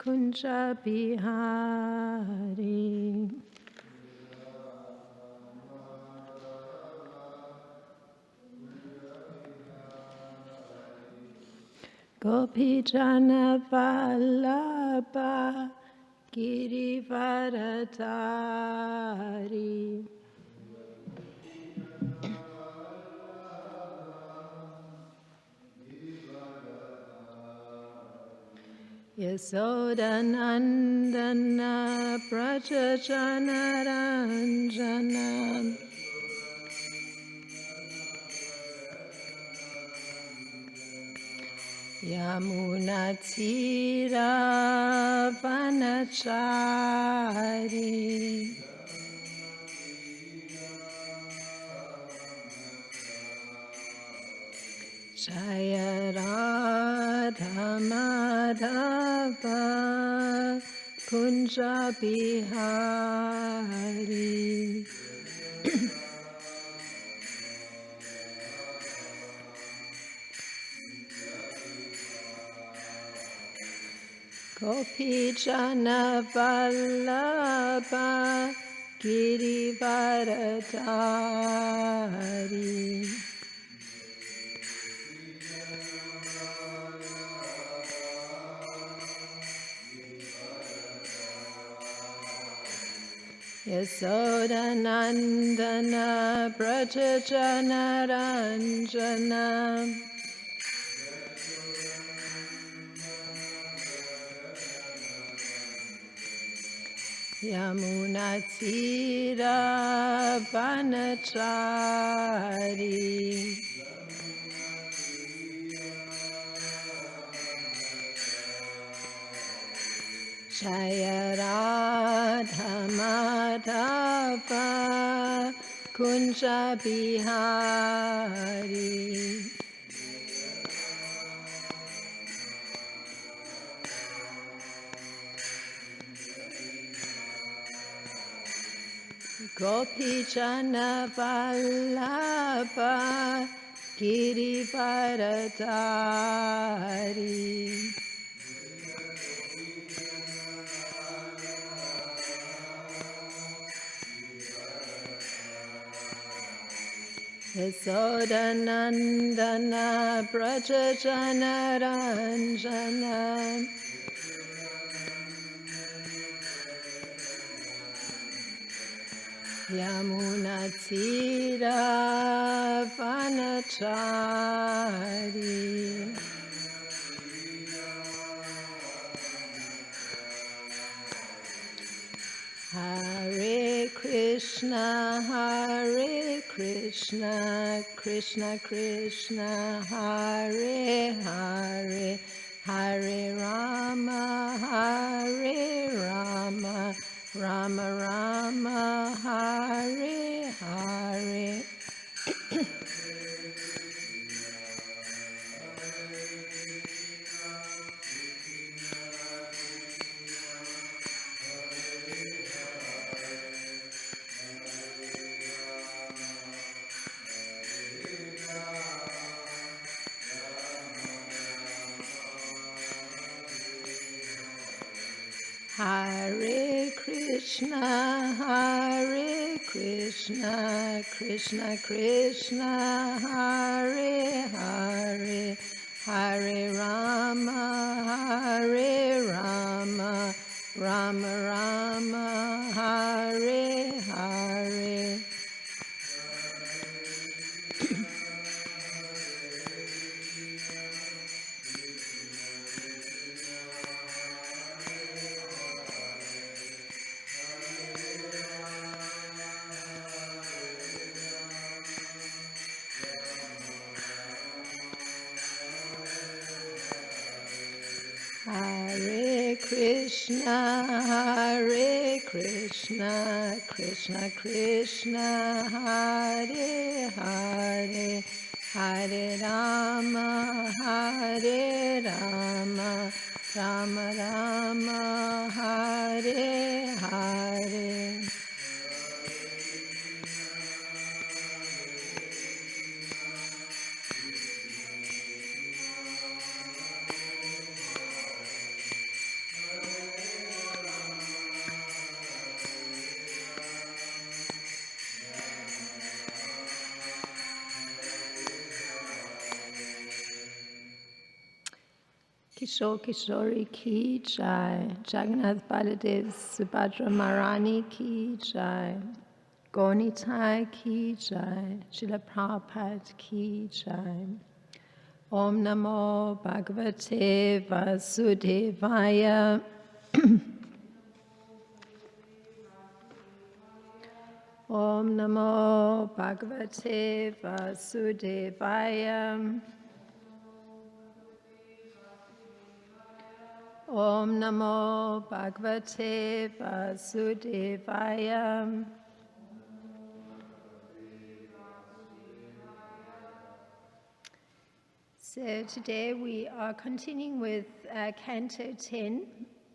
Kunja Bihari. Gopijana Vallabha Girivaradari. Yasodanandana Prajajanaranjana Yamunatira Vanachari Jaya Radha Madhava Kunja Bihari. Gopijana Vallabha Girivaradari. Yasodanandana Prajajanaranjana Yamunatira Vanachari Jaya Radha Madhava Kunja Bihari. Gopijana Vallabha Girivaradari. Yasodanandana Prajajanaranjana Yamunatira Vanachari Hare Krishna, Krishna Krishna, Hare Hare, Hare Rama, Rama Rama, Hare Hare. Hare Krishna, Krishna Krishna, Hare Hare, Hare Rama, Rama Rama, Hare Hare. Hare Krishna, Krishna Krishna, Hare Hare, Hare Rama, Rama Rama, Hare Hare. Kishore Kishori ki jai, Jagannath Baladev Subhadra Marani ki jai, Gonitai ki jai, Srila Prabhupada ki jai. Om Namo Bhagavate Vasudevaya. Om Namo Bhagavate Vasudevaya. Om Namo Bhagavate Vasudevaya. So today we are continuing with Canto 10.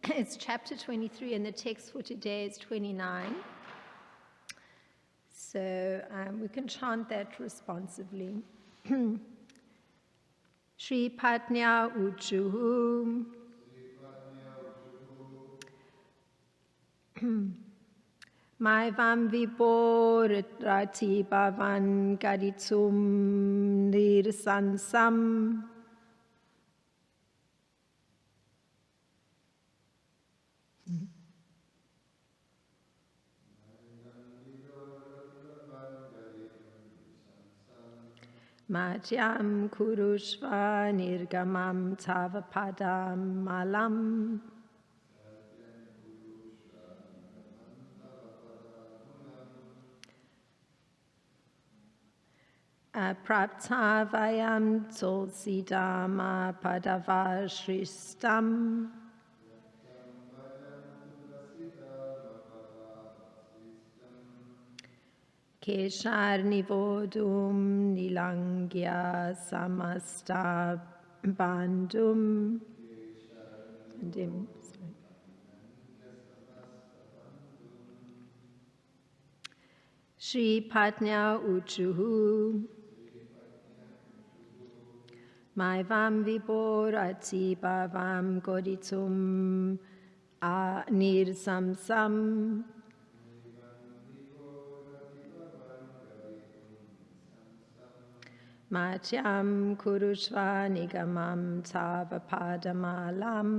It's chapter 23 and the text for today is 29. So we can chant that responsively. Shri Patnya Uchuhu. Maivam Viborati Bhavan Gaditum Nirsansam. Madhyam Kurushva Nirgamam Tavapadam Malam. Praptavayam Tulsidama Padavashristam. Keshar Nivodum Nilangya Samasta Bandum. Shri Patnya Uchuhu. Maivam Viborati Bhavam Goditum Nirsamsam. Madhyam Kurushva Nigamam Tavapadamalam.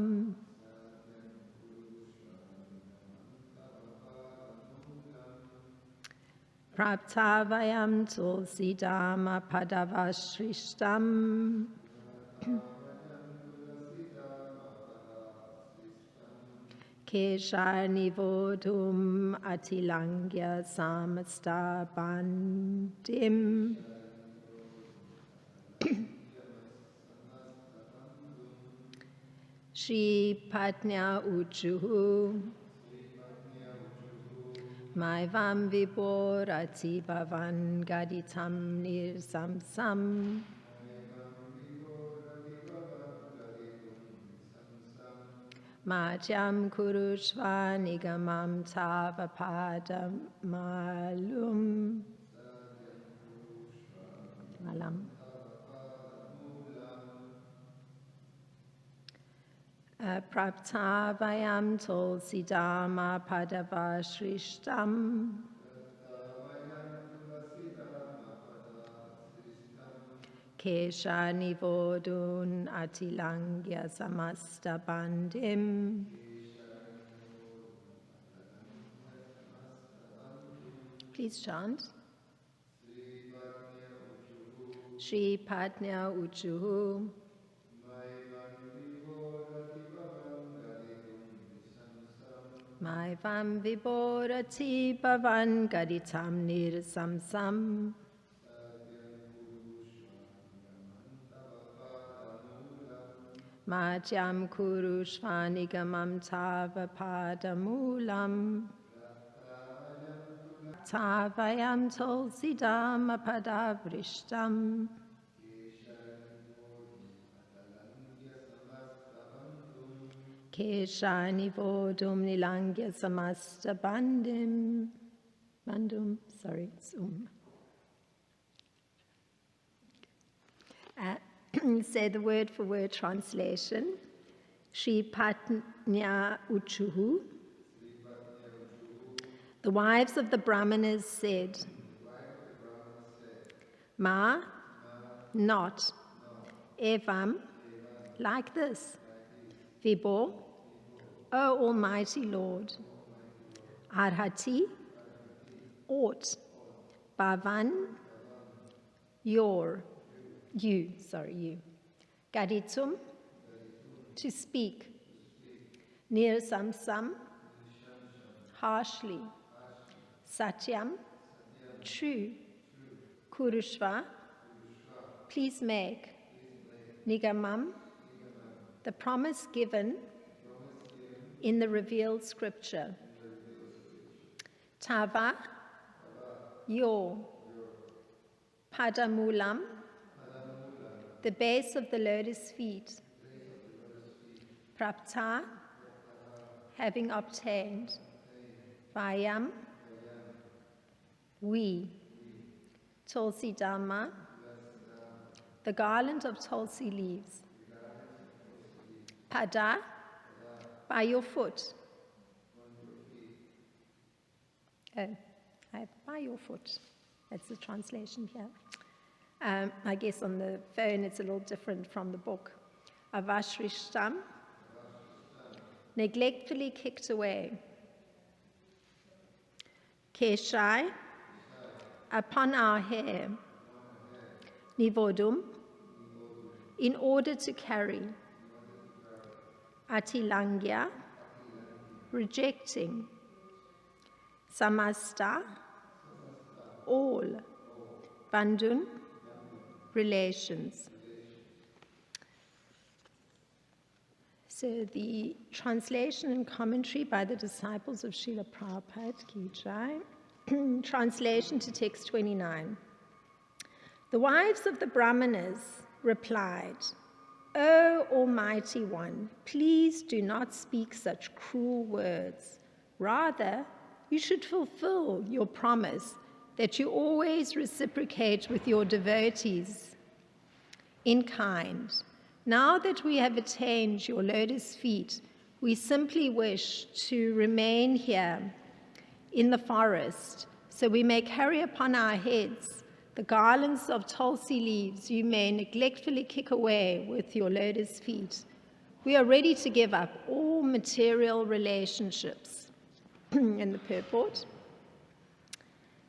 Praptavayam Tulsidama Padavashristam. Keshar Nivodum Atilangya Samasta Bandim. Shri Patnya Uchuhu. Maivam Viborati Bhavan Gaditam Nirsamsam. Madhyam Kurushva Nigamam Tavapadam Malum. Malam. Praptavayam Tulsidama Padavashristam. Kesha Nivodun Atilangya Samasta Bandim. Please chant. Shri Patnya Uchuhu. Maivam Viborati Bhavan Gaditam Nirsamsam. Madhyam Kurushva Nigamam Tavapadamulam. Tavayam Tulsidama Padavrishtam. Keshani Vodum Nilangya Samasta Bandum, sorry, say the word for word translation. Shri Patnya Uchuhu. The wives of the Brahmanas said, Ma, not, Evam, like this. Vibor, O Almighty Lord, Arhati, ought, Bhavan, you, Gaditum, to speak, Nir Samsam, harshly, Satyam, true, Kurushva, please make, Nigamam, the promise given in the revealed scripture, Tava, your, Padamulam, the base of the lotus feet, Prapta, having obtained, Vayam, we, Tulsi Dhamma, the garland of Tulsi leaves, Pada, by your foot. By your foot. That's the translation here. I guess on the phone it's a little different from the book. Avashrishtam, neglectfully kicked away. Keshai, upon our hair. Nivodum, in order to carry. Atilangya, rejecting. Samasta, all. Bandhun, relations. So the translation and commentary by the disciples of Srila Prabhupada, Ki Jai. Translation to text 29. The wives of the Brahmanas replied, O Almighty One, please do not speak such cruel words. Rather, you should fulfill your promise that you always reciprocate with your devotees in kind. Now that we have attained your lotus feet, we simply wish to remain here in the forest, so we may carry upon our heads the garlands of tulsi leaves you may neglectfully kick away with your lotus feet. We are ready to give up all material relationships. In the purport,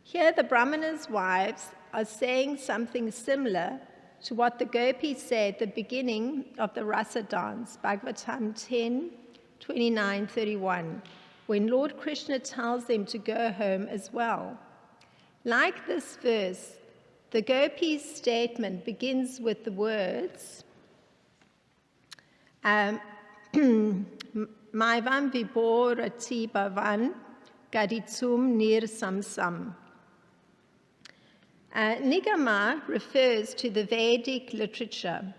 here the Brahmana's wives are saying something similar to what the gopis say at the beginning of the rasa dance, Bhagvatam 10, 29, 31, when Lord Krishna tells them to go home as well. Like this verse, the gopis' statement begins with the words, Maivam viborati bhavan gaditsum nir samsam. Nigama refers to the Vedic literature,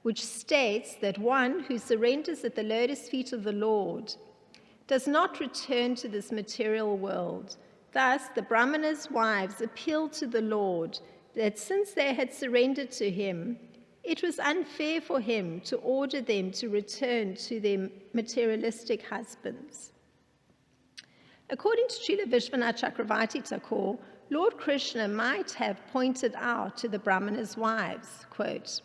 which states that one who surrenders at the lotus feet of the Lord does not return to this material world. Thus, the Brahmana's wives appealed to the Lord that since they had surrendered to him, it was unfair for him to order them to return to their materialistic husbands. According to Srila Vishwanath Chakravarti Thakur, Lord Krishna might have pointed out to the Brahmana's wives, quote,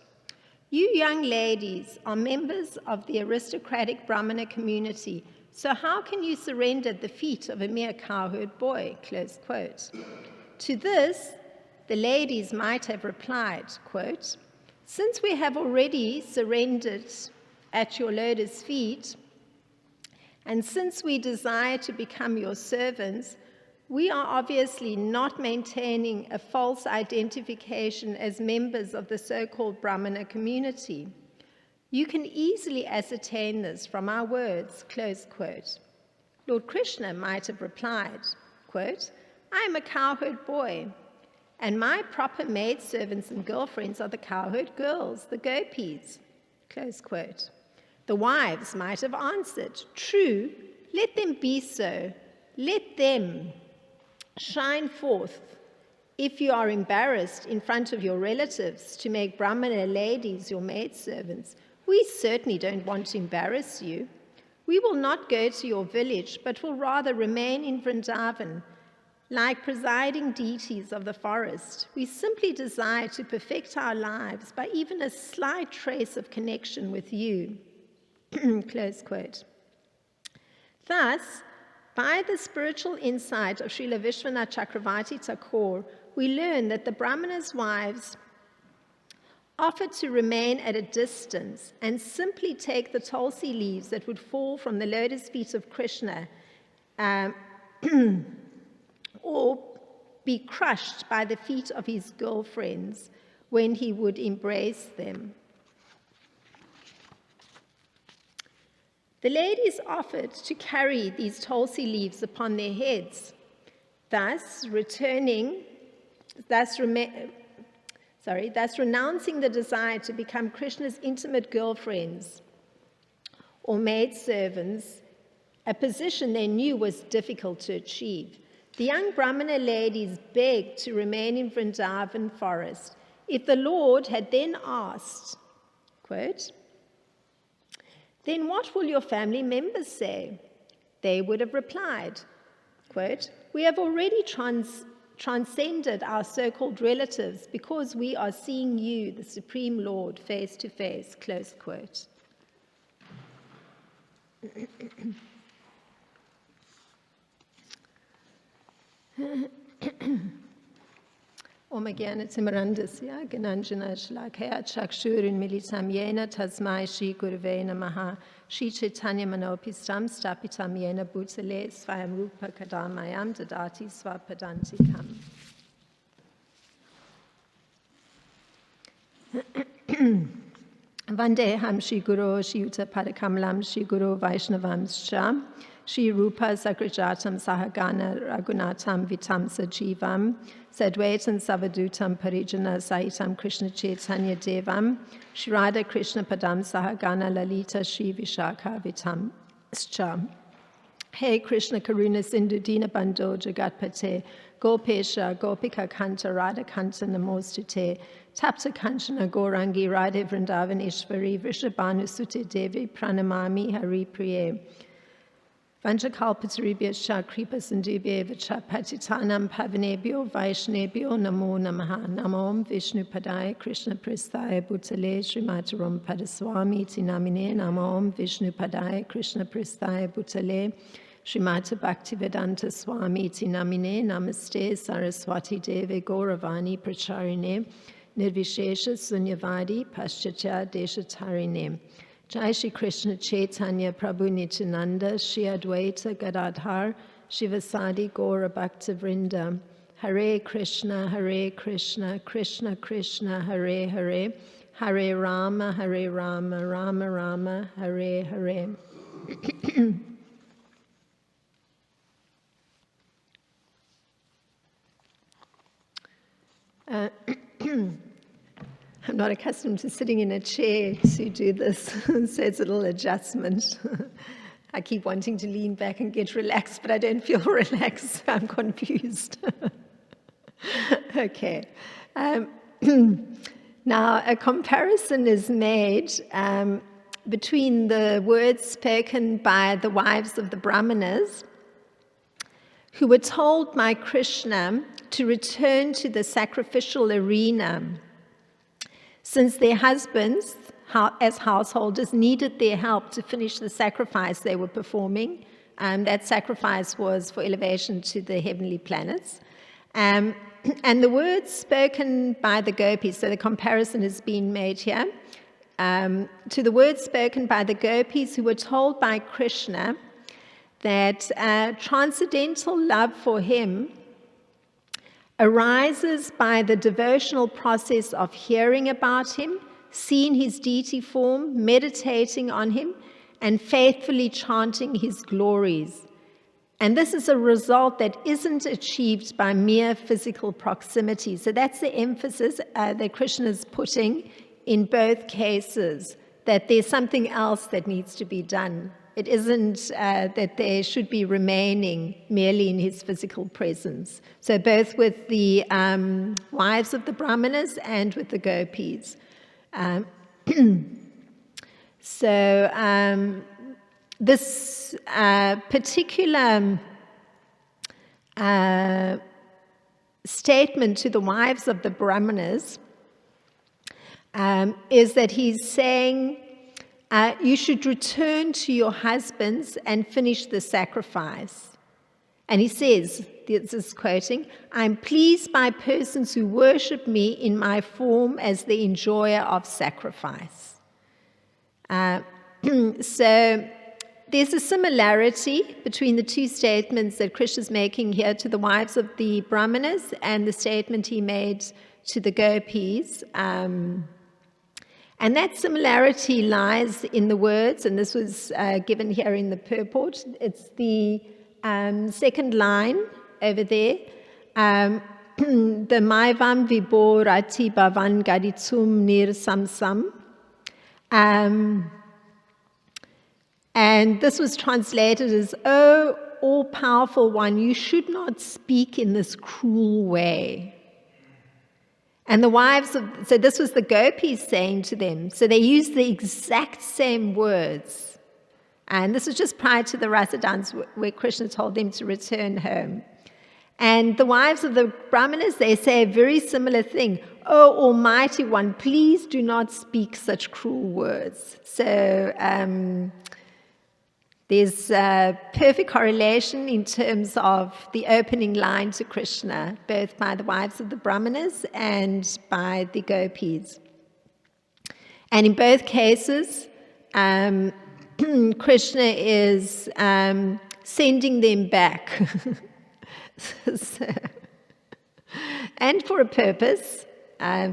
you young ladies are members of the aristocratic Brahmana community, so how can you surrender at the feet of a mere cowherd boy, close quote. To this, the ladies might have replied, quote, since we have already surrendered at your lotus feet, and since we desire to become your servants, we are obviously not maintaining a false identification as members of the so-called Brahmana community. You can easily ascertain this from our words, close quote. Lord Krishna might have replied, quote, I am a cowherd boy, and my proper maidservants and girlfriends are the cowherd girls, the gopis, close quote. The wives might have answered, true, let them be so. Let them shine forth. If you are embarrassed in front of your relatives to make Brahmana ladies your maidservants, we certainly don't want to embarrass you. We will not go to your village, but will rather remain in Vrindavan. Like presiding deities of the forest, we simply desire to perfect our lives by even a slight trace of connection with you. Close quote. Thus, by the spiritual insight of Srila Vishwanath Chakravarti Thakur, we learn that the Brahmana's wives offered to remain at a distance and simply take the tulsi leaves that would fall from the lotus feet of Krishna or be crushed by the feet of his girlfriends when he would embrace them. The ladies offered to carry these tulsi leaves upon their heads, thus renouncing the desire to become Krishna's intimate girlfriends or maidservants, a position they knew was difficult to achieve. The young Brahmana ladies begged to remain in Vrindavan forest. If the Lord had then asked, quote, "Then what will your family members say?" they would have replied, quote, "We have already transcended our so-called relatives because we are seeing you, the Supreme Lord, face to face," close quote. Om Jnana Timirandasya Gnanjana Shlakaya Chakshurin Militam Yena Tasmai Shri Gurave Namaha Shri Chaitanya Manopistam Stapitam Yena Bhutale Svayam Rupa Kadamayam Dadati Swapadantikam. Vandeham Shri Guru Shri Yuta Padakamalam Shri Guru Vaishnavamscha Shri Rupa Sagrajatam Sahagana Raghunatam Vitam Sajivam Sadvaitam Savadutam Parijana Sahitam Krishna Chaitanya Devam Shri Radha Krishna Padam Sahagana Lalita Shri Vishakha Vitam Scha. Hey Krishna Karuna Sindhu Dina Bandho Jagatpate Gopesha Gopika Kanta Radha Kanta Namostute Tapta Kanchana Gorangi Radhe Vrindavan Ishvari Vrishabhanu Sute Devi Pranamami Hari Priye Vanchakalpataribhya Kripa Sindhubhya Vacha Patitanam Pavanebhyo Vaishnebhyo Namo Namaha Namom Vishnu Padaya Krishna Prasthaya Bhutale Srimataram Padaswami Tinamine Namom Vishnu Padaya Krishna Prasthaya Bhutale Srimata Bhaktivedanta Swami Tinamine Namaste Saraswati Deve Gauravani Pracharine Nirvishesha Sunyavadi Paschatya Deshatarine. Jai Shri Krishna Chaitanya Prabhu Nityananda Shri Advaita Gadadhar Shivasadi Gaura Bhakta Vrinda. Hare Krishna Krishna Krishna Hare Hare Hare Rama Rama Rama Hare Hare. I'm not accustomed to sitting in a chair to do this, so it's a little adjustment. I keep wanting to lean back and get relaxed, but I don't feel relaxed, so I'm confused. Okay. Now, a comparison is made between the words spoken by the wives of the Brahmanas, who were told by Krishna to return to the sacrificial arena, since their husbands, as householders, needed their help to finish the sacrifice they were performing. That sacrifice was for elevation to the heavenly planets. And the words spoken by the gopis, so the comparison has been made here, to the words spoken by the gopis who were told by Krishna that transcendental love for him arises by the devotional process of hearing about him, seeing his deity form, meditating on him, and faithfully chanting his glories. And this is a result that isn't achieved by mere physical proximity. So that's the emphasis that Krishna is putting in both cases, that there's something else that needs to be done. It isn't that they should be remaining merely in his physical presence. So both with the wives of the Brahmanas and with the gopis. This particular statement to the wives of the Brahmanas is that he's saying you should return to your husbands and finish the sacrifice. And he says, this is quoting, I'm pleased by persons who worship me in my form as the enjoyer of sacrifice. So there's a similarity between the two statements that Krishna's making here to the wives of the Brahmanas and the statement he made to the gopis. And that similarity lies in the words, and this was given here in the purport. It's the second line over there. The Maivam Viborati Bhavan Gaditsum Nir Samsam. And this was translated as, "Oh, all-powerful one, you should not speak in this cruel way." And the wives of, so this was the gopis saying to them, so they used the exact same words. And this was just prior to the Rasa dance where Krishna told them to return home. And the wives of the Brahmanas, they say a very similar thing. "Oh, Almighty One, please do not speak such cruel words." So there's a perfect correlation in terms of the opening line to Krishna, both by the wives of the Brahmanas and by the gopis. And in both cases, Krishna is sending them back. And for a purpose,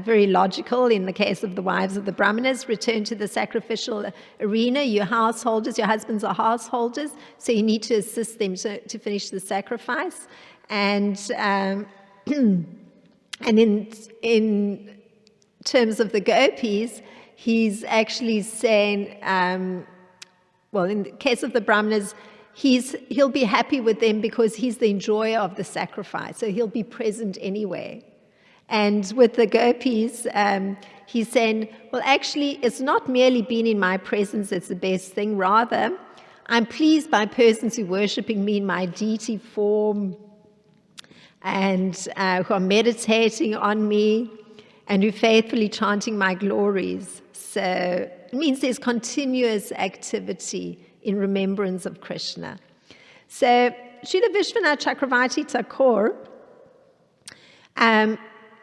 very logical in the case of the wives of the Brahmanas, return to the sacrificial arena. Your householders, your husbands are householders, so you need to assist them to finish the sacrifice. And in terms of the gopis, he's actually saying, well, in the case of the Brahmanas, he'll be happy with them because he's the enjoyer of the sacrifice, so he'll be present anyway. And with the gopis, he's saying, well, actually, it's not merely being in my presence that's the best thing. Rather, I'm pleased by persons who are worshipping me in my deity form and who are meditating on me and who are faithfully chanting my glories. So it means there's continuous activity in remembrance of Krishna. So Srila Vishwanath Chakravarti Thakur,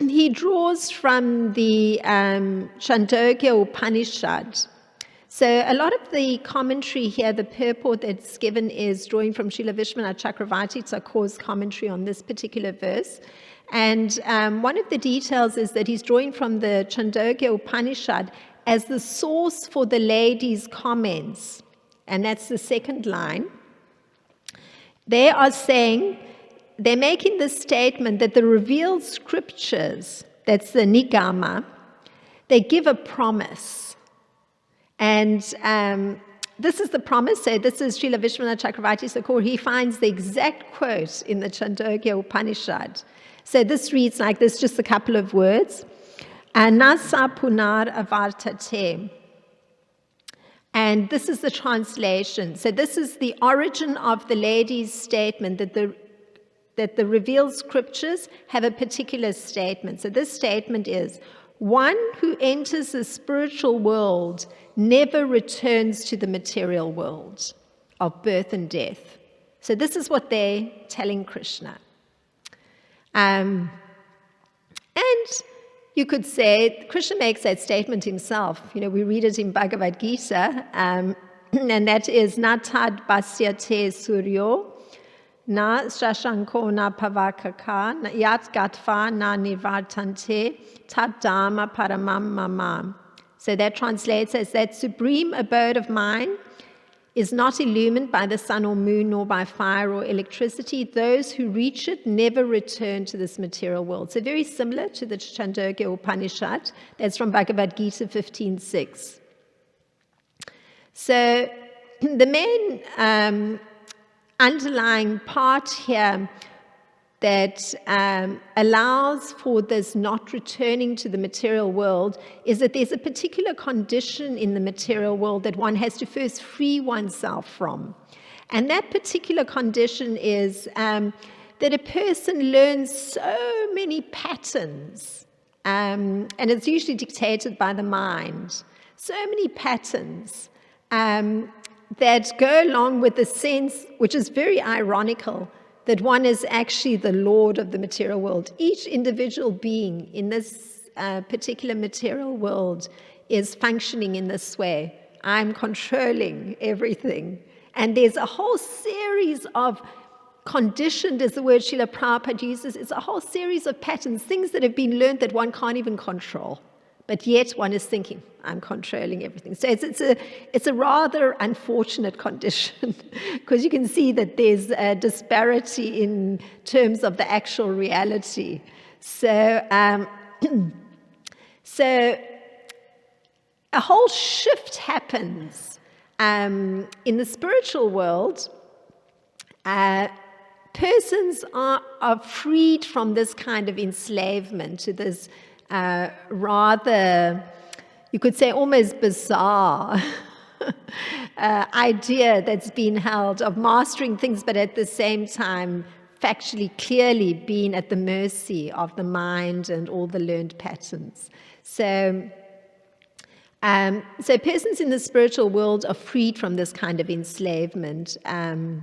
he draws from the Chandogya Upanishad. So a lot of the commentary here, the purport that's given is drawing from Srila Vishwanath Chakravarti Thakur's commentary on this particular verse. And one of the details is that he's drawing from the Chandogya Upanishad as the source for the lady's comments. And that's the second line. They are saying, they're making this statement that the revealed scriptures, that's the Nigama, they give a promise. And this is the promise. So this is Srila Vishwanath Chakravarti Thakur. He finds the exact quote in the Chandogya Upanishad. So this reads like this, just a couple of words. Anasa punar avartate. And this is the translation. So this is the origin of the lady's statement that the revealed scriptures have a particular statement. So this statement is, one who enters the spiritual world never returns to the material world of birth and death. So this is what they're telling Krishna. And you could say, Krishna makes that statement himself. You know, we read it in Bhagavad Gita, and that is, na tad basyate suryo, na shashanko na pavakaka, na yat gatva na nivartante, tad dharma paramam mamam. So that translates as, that supreme abode of mine is not illumined by the sun or moon, nor by fire or electricity. Those who reach it never return to this material world. So very similar to the Chandogya Upanishad. That's from Bhagavad Gita 15.6. So the main underlying part here that allows for this not returning to the material world is that there's a particular condition in the material world that one has to first free oneself from. And that particular condition is that a person learns so many patterns, and it's usually dictated by the mind, so many patterns that go along with the sense, which is very ironical, that one is actually the Lord of the material world. Each individual being in this particular material world is functioning in this way. I'm controlling everything. And there's a whole series of conditioned, is the word Srila Prabhupada uses, it's a whole series of patterns, things that have been learned that one can't even control. But yet one is thinking, I'm controlling everything. So it's a rather unfortunate condition because you can see that there's a disparity in terms of the actual reality. So, so a whole shift happens in the spiritual world. Persons are freed from this kind of enslavement to this rather, you could say, almost bizarre idea that's been held of mastering things, but at the same time, factually, clearly being at the mercy of the mind and all the learned patterns. So persons in the spiritual world are freed from this kind of enslavement. And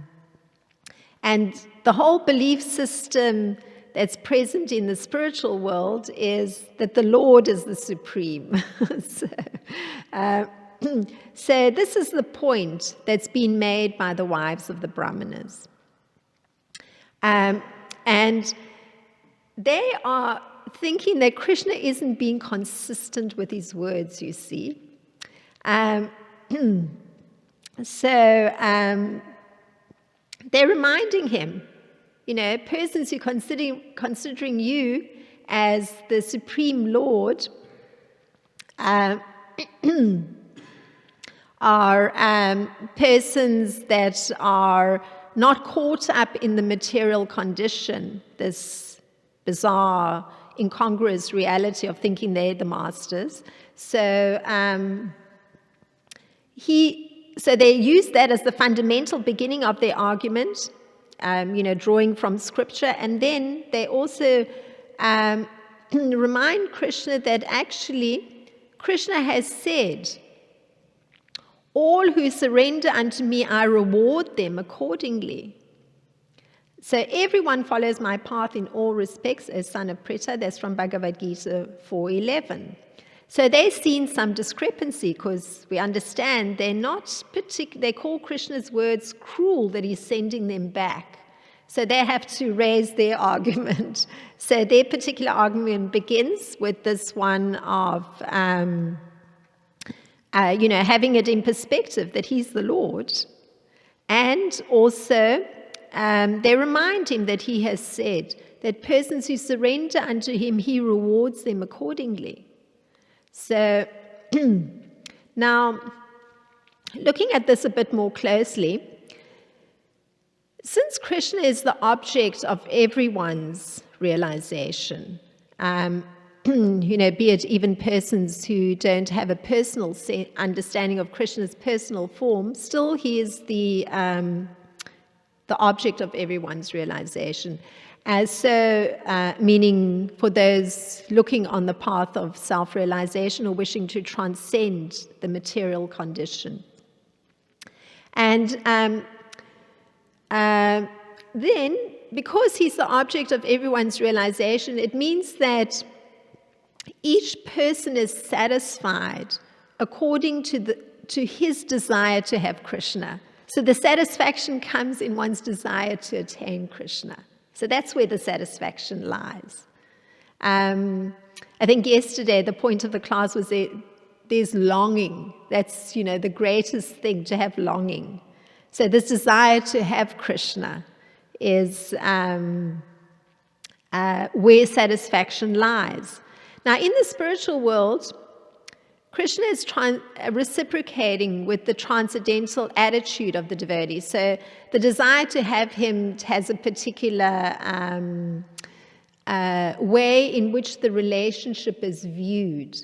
the whole belief system that's present in the spiritual world is that the Lord is the supreme. So this is the point that's been made by the wives of the Brahmanas. And they are thinking that Krishna isn't being consistent with his words, you see. They're reminding him, persons who considering you as the supreme Lord are persons that are not caught up in the material condition, this bizarre, incongruous reality of thinking they're the masters. So they use that as the fundamental beginning of their argument, drawing from scripture. And then they also remind Krishna that actually Krishna has said, all who surrender unto me, I reward them accordingly. So everyone follows my path in all respects, O son of Pritha. That's from Bhagavad Gita 4:11. So they've seen some discrepancy because we understand they're not they call Krishna's words cruel that he's sending them back. So they have to raise their argument. So their particular argument begins with this one of, having it in perspective that he's the Lord. And also they remind him that he has said that persons who surrender unto him, he rewards them accordingly. So now, looking at this a bit more closely, since Krishna is the object of everyone's realization, be it even persons who don't have a personal understanding of Krishna's personal form, still he is the object of everyone's realization. Meaning for those looking on the path of self-realization or wishing to transcend the material condition. And then, because he's the object of everyone's realization, it means that each person is satisfied according to his desire to have Krishna. So the satisfaction comes in one's desire to attain Krishna. So that's where the satisfaction lies. I think yesterday the point of the class was there's longing. That's, the greatest thing, to have longing. So this desire to have Krishna is where satisfaction lies. Now, in the spiritual world, Krishna is reciprocating with the transcendental attitude of the devotee. So the desire to have him has a particular way in which the relationship is viewed.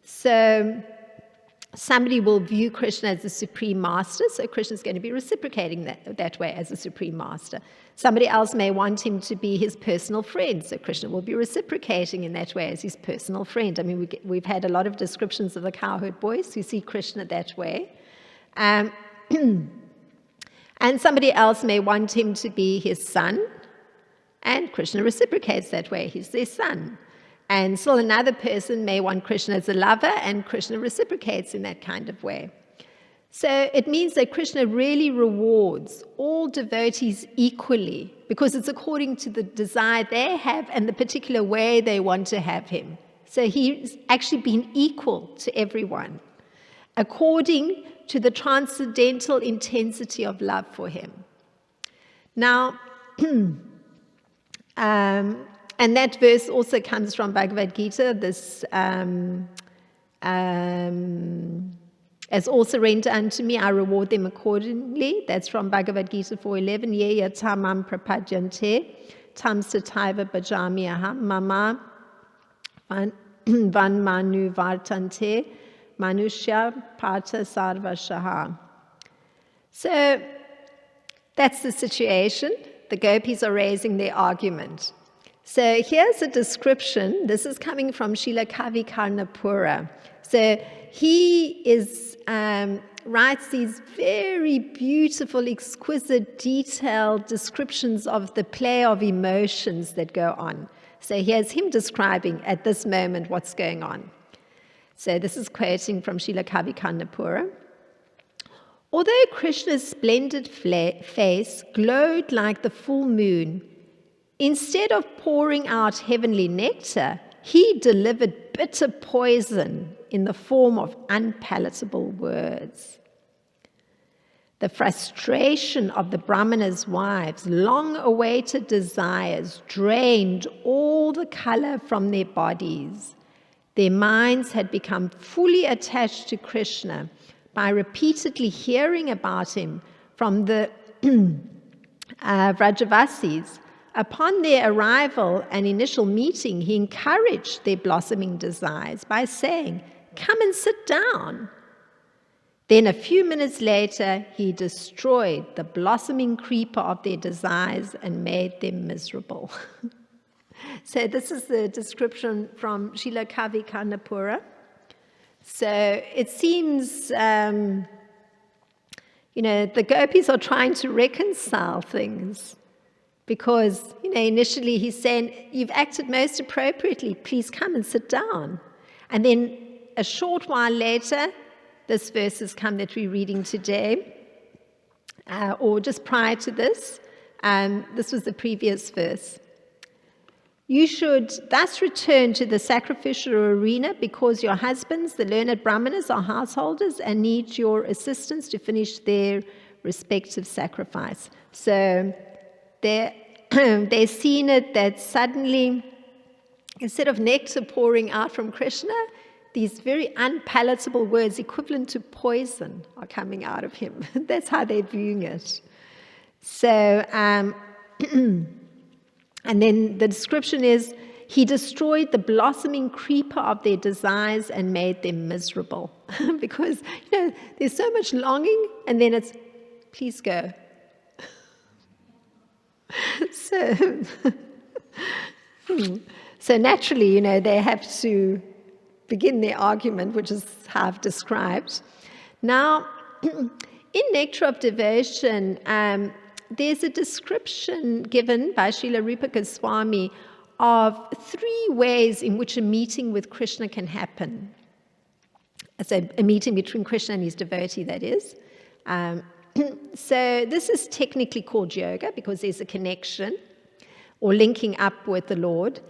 So somebody will view Krishna as the supreme master, so Krishna is going to be reciprocating that way as a supreme master. Somebody else may want him to be his personal friend, so Krishna will be reciprocating in that way as his personal friend. I mean, we've had a lot of descriptions of the cowherd boys who see Krishna that way. And somebody else may want him to be his son, and Krishna reciprocates that way. He's their son. And still another person may want Krishna as a lover, and Krishna reciprocates in that kind of way. So it means that Krishna really rewards all devotees equally, because it's according to the desire they have and the particular way they want to have him. So he's actually been equal to everyone, according to the transcendental intensity of love for him. Now, and that verse also comes from Bhagavad Gita, this as all surrender unto me, I reward them accordingly. That's from Bhagavad Gita 4:11. Ye yatamam prapadyante, tam sataiva bhajami aham, mama van manu vartante, manushya partha sarvashaha. So that's the situation. The gopis are raising their argument. So here's a description. This is coming from Srila Kavi Karnapura. So he writes these very beautiful, exquisite, detailed descriptions of the play of emotions that go on. So here's him describing at this moment what's going on. So this is quoting from Srila Kavi Karnapura. Although Krishna's splendid face glowed like the full moon, instead of pouring out heavenly nectar, he delivered bitter poison in the form of unpalatable words. The frustration of the Brahmana's wives' long-awaited desires drained all the color from their bodies. Their minds had become fully attached to Krishna by repeatedly hearing about him from the Vrajavasis. Upon their arrival and initial meeting, he encouraged their blossoming desires by saying, "Come and sit down." Then a few minutes later, he destroyed the blossoming creeper of their desires and made them miserable. So this is the description from Srila Kavi Karnapura. So it seems, the gopis are trying to reconcile things. Because, initially he's saying, you've acted most appropriately, please come and sit down. And then a short while later, this verse has come that we're reading today, or just prior to this. This was the previous verse. You should thus return to the sacrificial arena because your husbands, the learned brahmanas, are householders and need your assistance to finish their respective sacrifice. So they've seen it that suddenly, instead of nectar pouring out from Krishna, these very unpalatable words equivalent to poison are coming out of him. That's how they're viewing it. So, and then the description is, he destroyed the blossoming creeper of their desires and made them miserable. Because, there's so much longing, and then it's, please go. So naturally, they have to begin their argument, which is how I've described. Now, in Nectar of Devotion, there's a description given by Srila Rupa Goswami of 3 ways in which a meeting with Krishna can happen. So a meeting between Krishna and his devotee, that is. So this is technically called yoga because there's a connection or linking up with the Lord.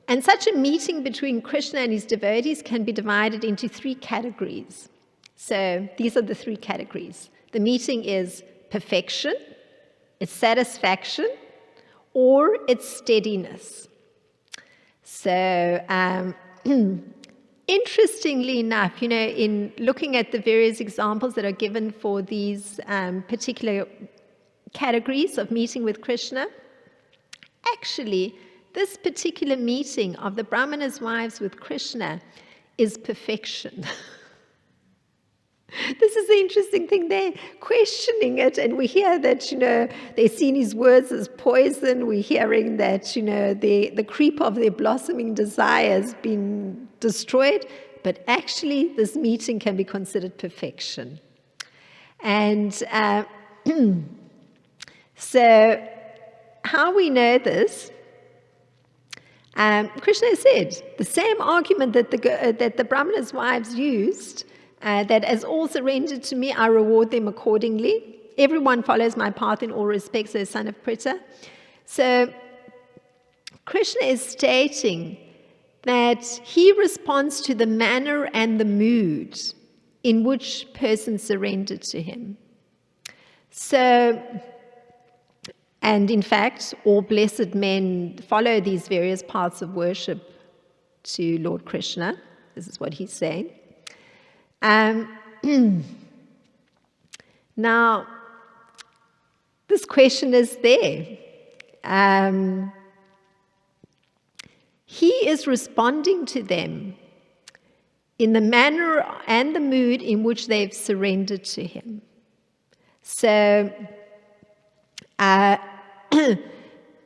And such a meeting between Krishna and his devotees can be divided into 3 categories. So these are the 3 categories. The meeting is perfection, it's satisfaction, or it's steadiness. So interestingly enough, in looking at the various examples that are given for these particular categories of meeting with Krishna, actually, this particular meeting of the Brahmana's wives with Krishna is perfection. This is the interesting thing. They're questioning it, and we hear that, they're seeing his words as poison. We're hearing that, the creep of their blossoming desire has been destroyed, but actually this meeting can be considered perfection. And so how we know this, Krishna said, the same argument that the Brahmana's wives used, that as all surrendered to me, I reward them accordingly. Everyone follows my path in all respects, O son of Pritha. So Krishna is stating that he responds to the manner and the mood in which person surrendered to him. So, and in fact, all blessed men follow these various paths of worship to Lord Krishna. This is what he's saying. Now, this question is there. He is responding to them in the manner and the mood in which they've surrendered to him. So, and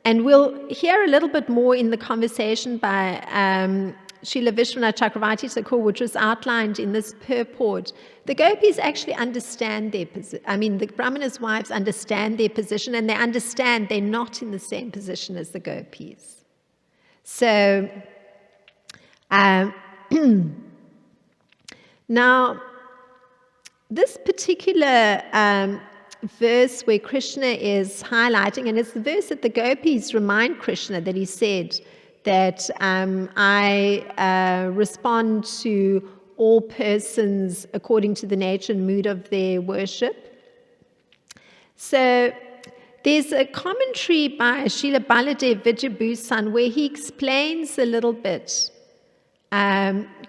we'll hear a little bit more in the conversation by Srila Vishwanath Chakravarti Thakur, which was outlined in this purport. The gopis actually understand their position. I mean, the Brahmana's wives understand their position, and they understand they're not in the same position as the gopis. So, now, this particular verse where Krishna is highlighting, and it's the verse that the gopis remind Krishna that he said that I respond to all persons according to the nature and mood of their worship. So there's a commentary by Srila Baladev Vijayabhusan where he explains a little bit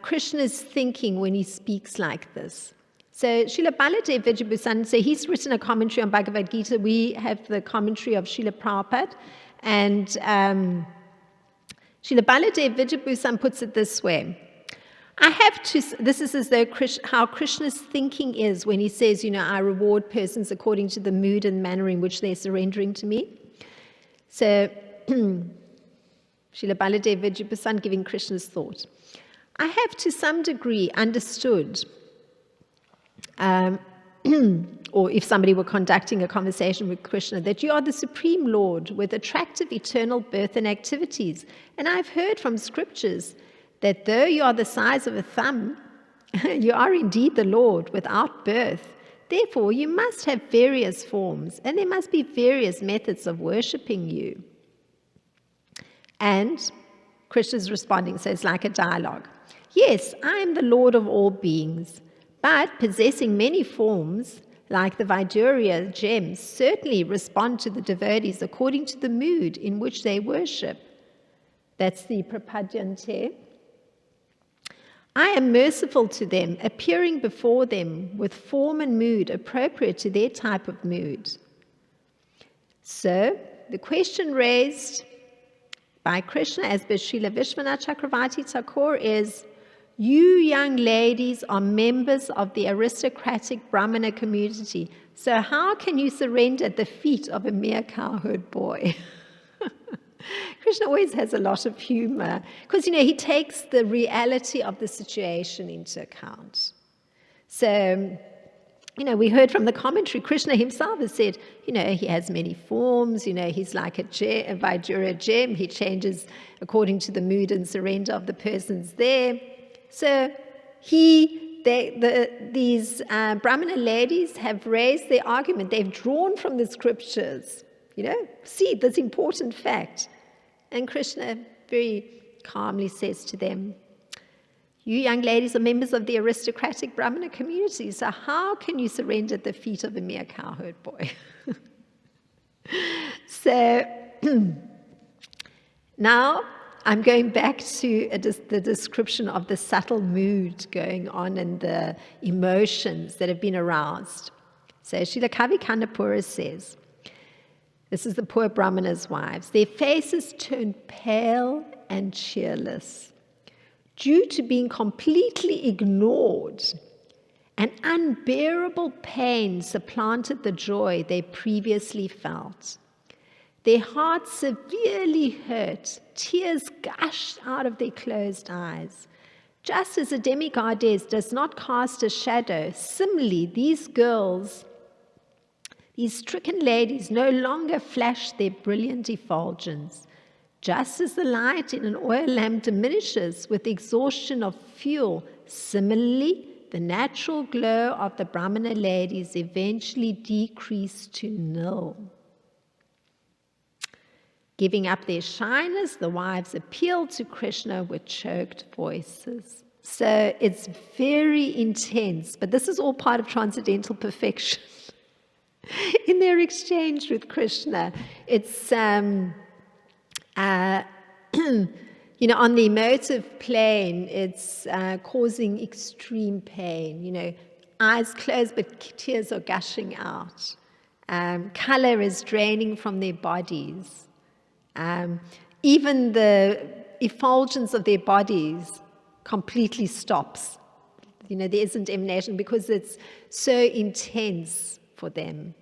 Krishna's thinking when he speaks like this. So Srila Baladev Vijayabhusan, so he's written a commentary on Bhagavad Gita. We have the commentary of Srila Prabhupada. And Srila Baladev Vijayabhusan puts it this way. This is as though how Krishna's thinking is when he says, I reward persons according to the mood and manner in which they're surrendering to me. So, Srila Baladev Vijayabhusan giving Krishna's thought. I have to some degree understood, or if somebody were conducting a conversation with Krishna, that you are the Supreme Lord with attractive eternal birth and activities. And I've heard from scriptures that though you are the size of a thumb, you are indeed the Lord without birth. Therefore, you must have various forms, and there must be various methods of worshipping you. And Krishna's responding, so it's like a dialogue. Yes, I am the Lord of all beings, but possessing many forms, like the Vaidurya gems, certainly respond to the devotees according to the mood in which they worship. That's the Prapadyante. I am merciful to them, appearing before them with form and mood appropriate to their type of mood. So, the question raised by Krishna as per Srila Vishwanath Chakravarti Thakur is, you young ladies are members of the aristocratic Brahmana community, so how can you surrender at the feet of a mere cowherd boy? Krishna always has a lot of humor because, he takes the reality of the situation into account. So, we heard from the commentary, Krishna himself has said, he has many forms, he's like a Vaidurya gem, he changes according to the mood and surrender of the persons there. So, these Brahmana ladies have raised their argument, they've drawn from the scriptures, see this important fact. And Krishna very calmly says to them, you young ladies are members of the aristocratic Brahmana community, so how can you surrender at the feet of a mere cowherd boy? So now I'm going back to the description of the subtle mood going on and the emotions that have been aroused. So Srila Kavi Kandapura says, this is the poor Brahmana's wives. Their faces turned pale and cheerless due to being completely ignored. An unbearable pain supplanted the joy they previously felt. Their hearts severely hurt. Tears gushed out of their closed eyes. Just as a demigoddess does not cast a shadow, similarly, these girls These stricken ladies no longer flash their brilliant effulgence. Just as the light in an oil lamp diminishes with the exhaustion of fuel, similarly, the natural glow of the Brahmana ladies eventually decreased to nil. Giving up their shyness, the wives appealed to Krishna with choked voices. So it's very intense, but this is all part of transcendental perfection. In their exchange with Krishna, it's on the emotive plane, it's causing extreme pain. Eyes closed, but tears are gushing out. Color is draining from their bodies. Even the effulgence of their bodies completely stops. There isn't emanation because it's so intense for them.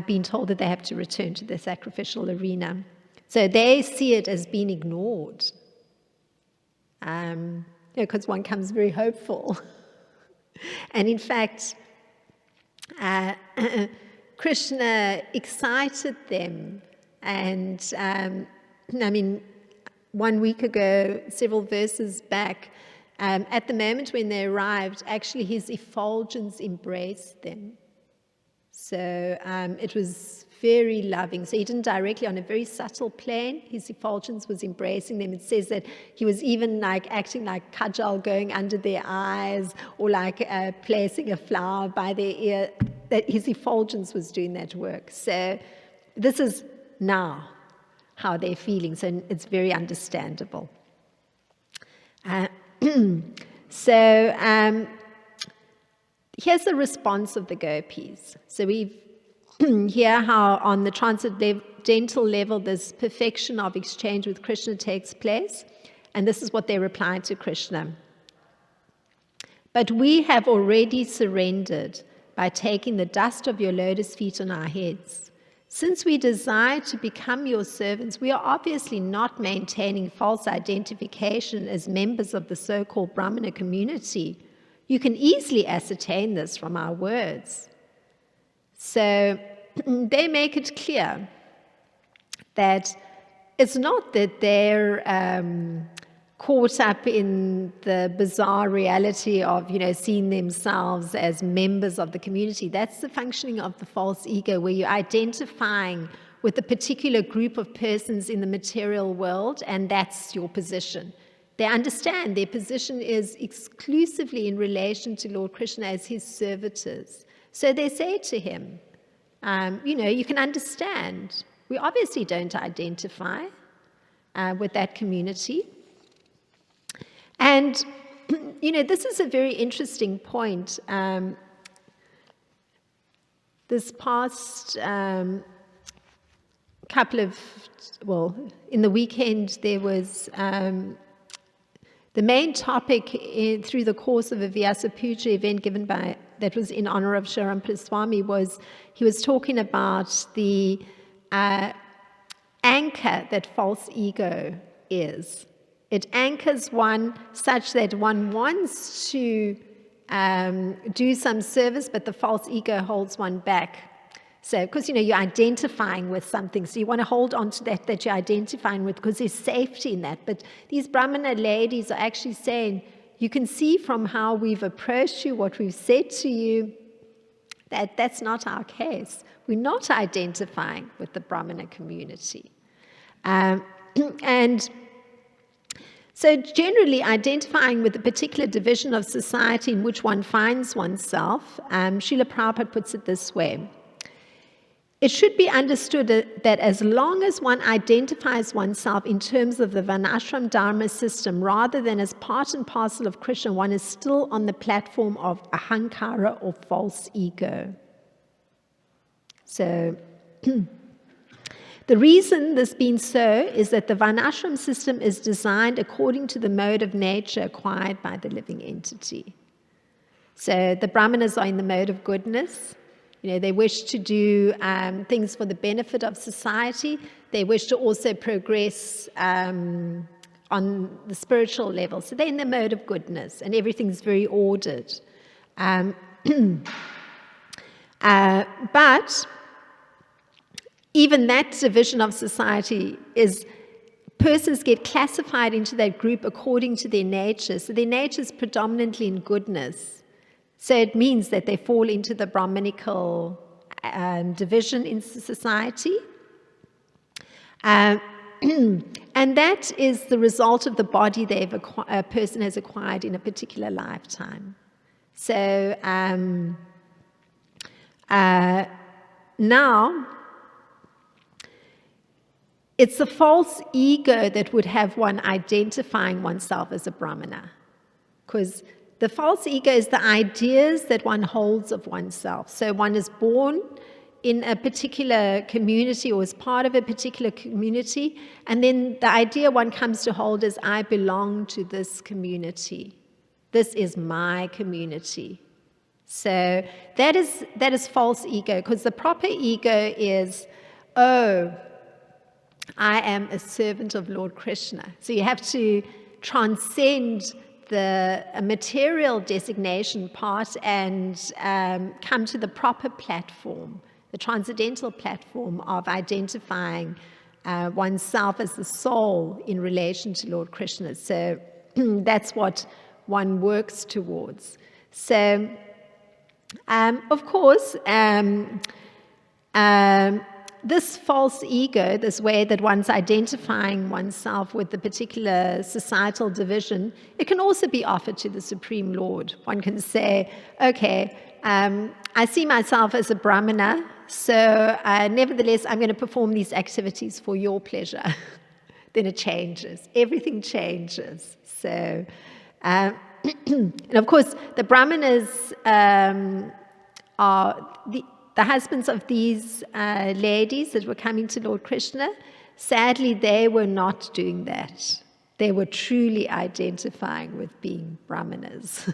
Being told that they have to return to the sacrificial arena. So they see it as being ignored. Because one comes very hopeful. And in fact, Krishna excited them. And 1 week ago, several verses back, at the moment when they arrived, actually his effulgence embraced them. So it was very loving. So he didn't directly, on a very subtle plane, his effulgence was embracing them. It says that he was even acting like kajal going under their eyes, or placing a flower by their ear, that his effulgence was doing that work. So this is now how they're feeling, so it's very understandable. Here's the response of the gopis. So we hear how on the transcendental level this perfection of exchange with Krishna takes place, and this is what they reply to Krishna. But we have already surrendered by taking the dust of your lotus feet on our heads. Since we desire to become your servants, we are obviously not maintaining false identification as members of the so-called Brahmana community. You can easily ascertain this from our words. So they make it clear that it's not that they're caught up in the bizarre reality of, seeing themselves as members of the community. That's the functioning of the false ego, where you're identifying with a particular group of persons in the material world, and that's your position. They understand their position is exclusively in relation to Lord Krishna as his servitors. So they say to him, you can understand. We obviously don't identify with that community. And, this is a very interesting point. This past in the weekend, there was the main topic through the course of a Vyasa Puja event given that was in honor of Sharampala Swami he was talking about the anchor that false ego is. It anchors one such that one wants to do some service, but the false ego holds one back. So, because, you're identifying with something, so you want to hold on to that you're identifying with, because there's safety in that. But these Brahmana ladies are actually saying, you can see from how we've approached you, what we've said to you, that that's not our case. We're not identifying with the Brahmana community. And so generally identifying with a particular division of society in which one finds oneself, Srila Prabhupada puts it this way. It should be understood that as long as one identifies oneself in terms of the Varnashram Dharma system rather than as part and parcel of Krishna, one is still on the platform of ahankara or false ego. So the reason this being so is that the Varnashram system is designed according to the mode of nature acquired by the living entity. So the Brahmanas are in the mode of goodness. They wish to do things for the benefit of society. They wish to also progress on the spiritual level. So they're in the mode of goodness, and everything's very ordered. But even that division of society is, persons get classified into that group according to their nature. So their nature is predominantly in goodness. So it means that they fall into the Brahminical division in society. And that is the result of the body a person has acquired in a particular lifetime. So now, it's the false ego that would have one identifying oneself as a Brahmana. Because the false ego is the ideas that one holds of oneself. So one is born in a particular community or is part of a particular community, and then the idea one comes to hold is, I belong to this community. This is my community. So that is false ego, because the proper ego is, oh, I am a servant of Lord Krishna. So you have to transcend the material designation part and come to the proper platform, the transcendental platform of identifying oneself as the soul in relation to Lord Krishna. So that's what one works towards. So, of course, this false ego, this way that one's identifying oneself with the particular societal division, it can also be offered to the Supreme Lord. One can say, okay, I see myself as a Brahmana, so nevertheless I'm going to perform these activities for your pleasure. Then it changes. Everything changes. So, and of course, the Brahmanas are the husbands of these ladies that were coming to Lord Krishna. Sadly, they were not doing that. They were truly identifying with being Brahmanas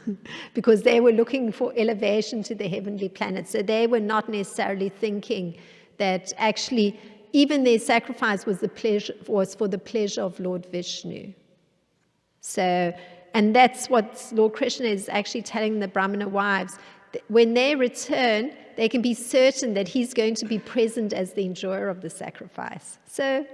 because they were looking for elevation to the heavenly planet. So they were not necessarily thinking that actually even their sacrifice was for the pleasure of Lord Vishnu. So, and that's what Lord Krishna is actually telling the Brahmana wives. When they return, they can be certain that he's going to be present as the enjoyer of the sacrifice. So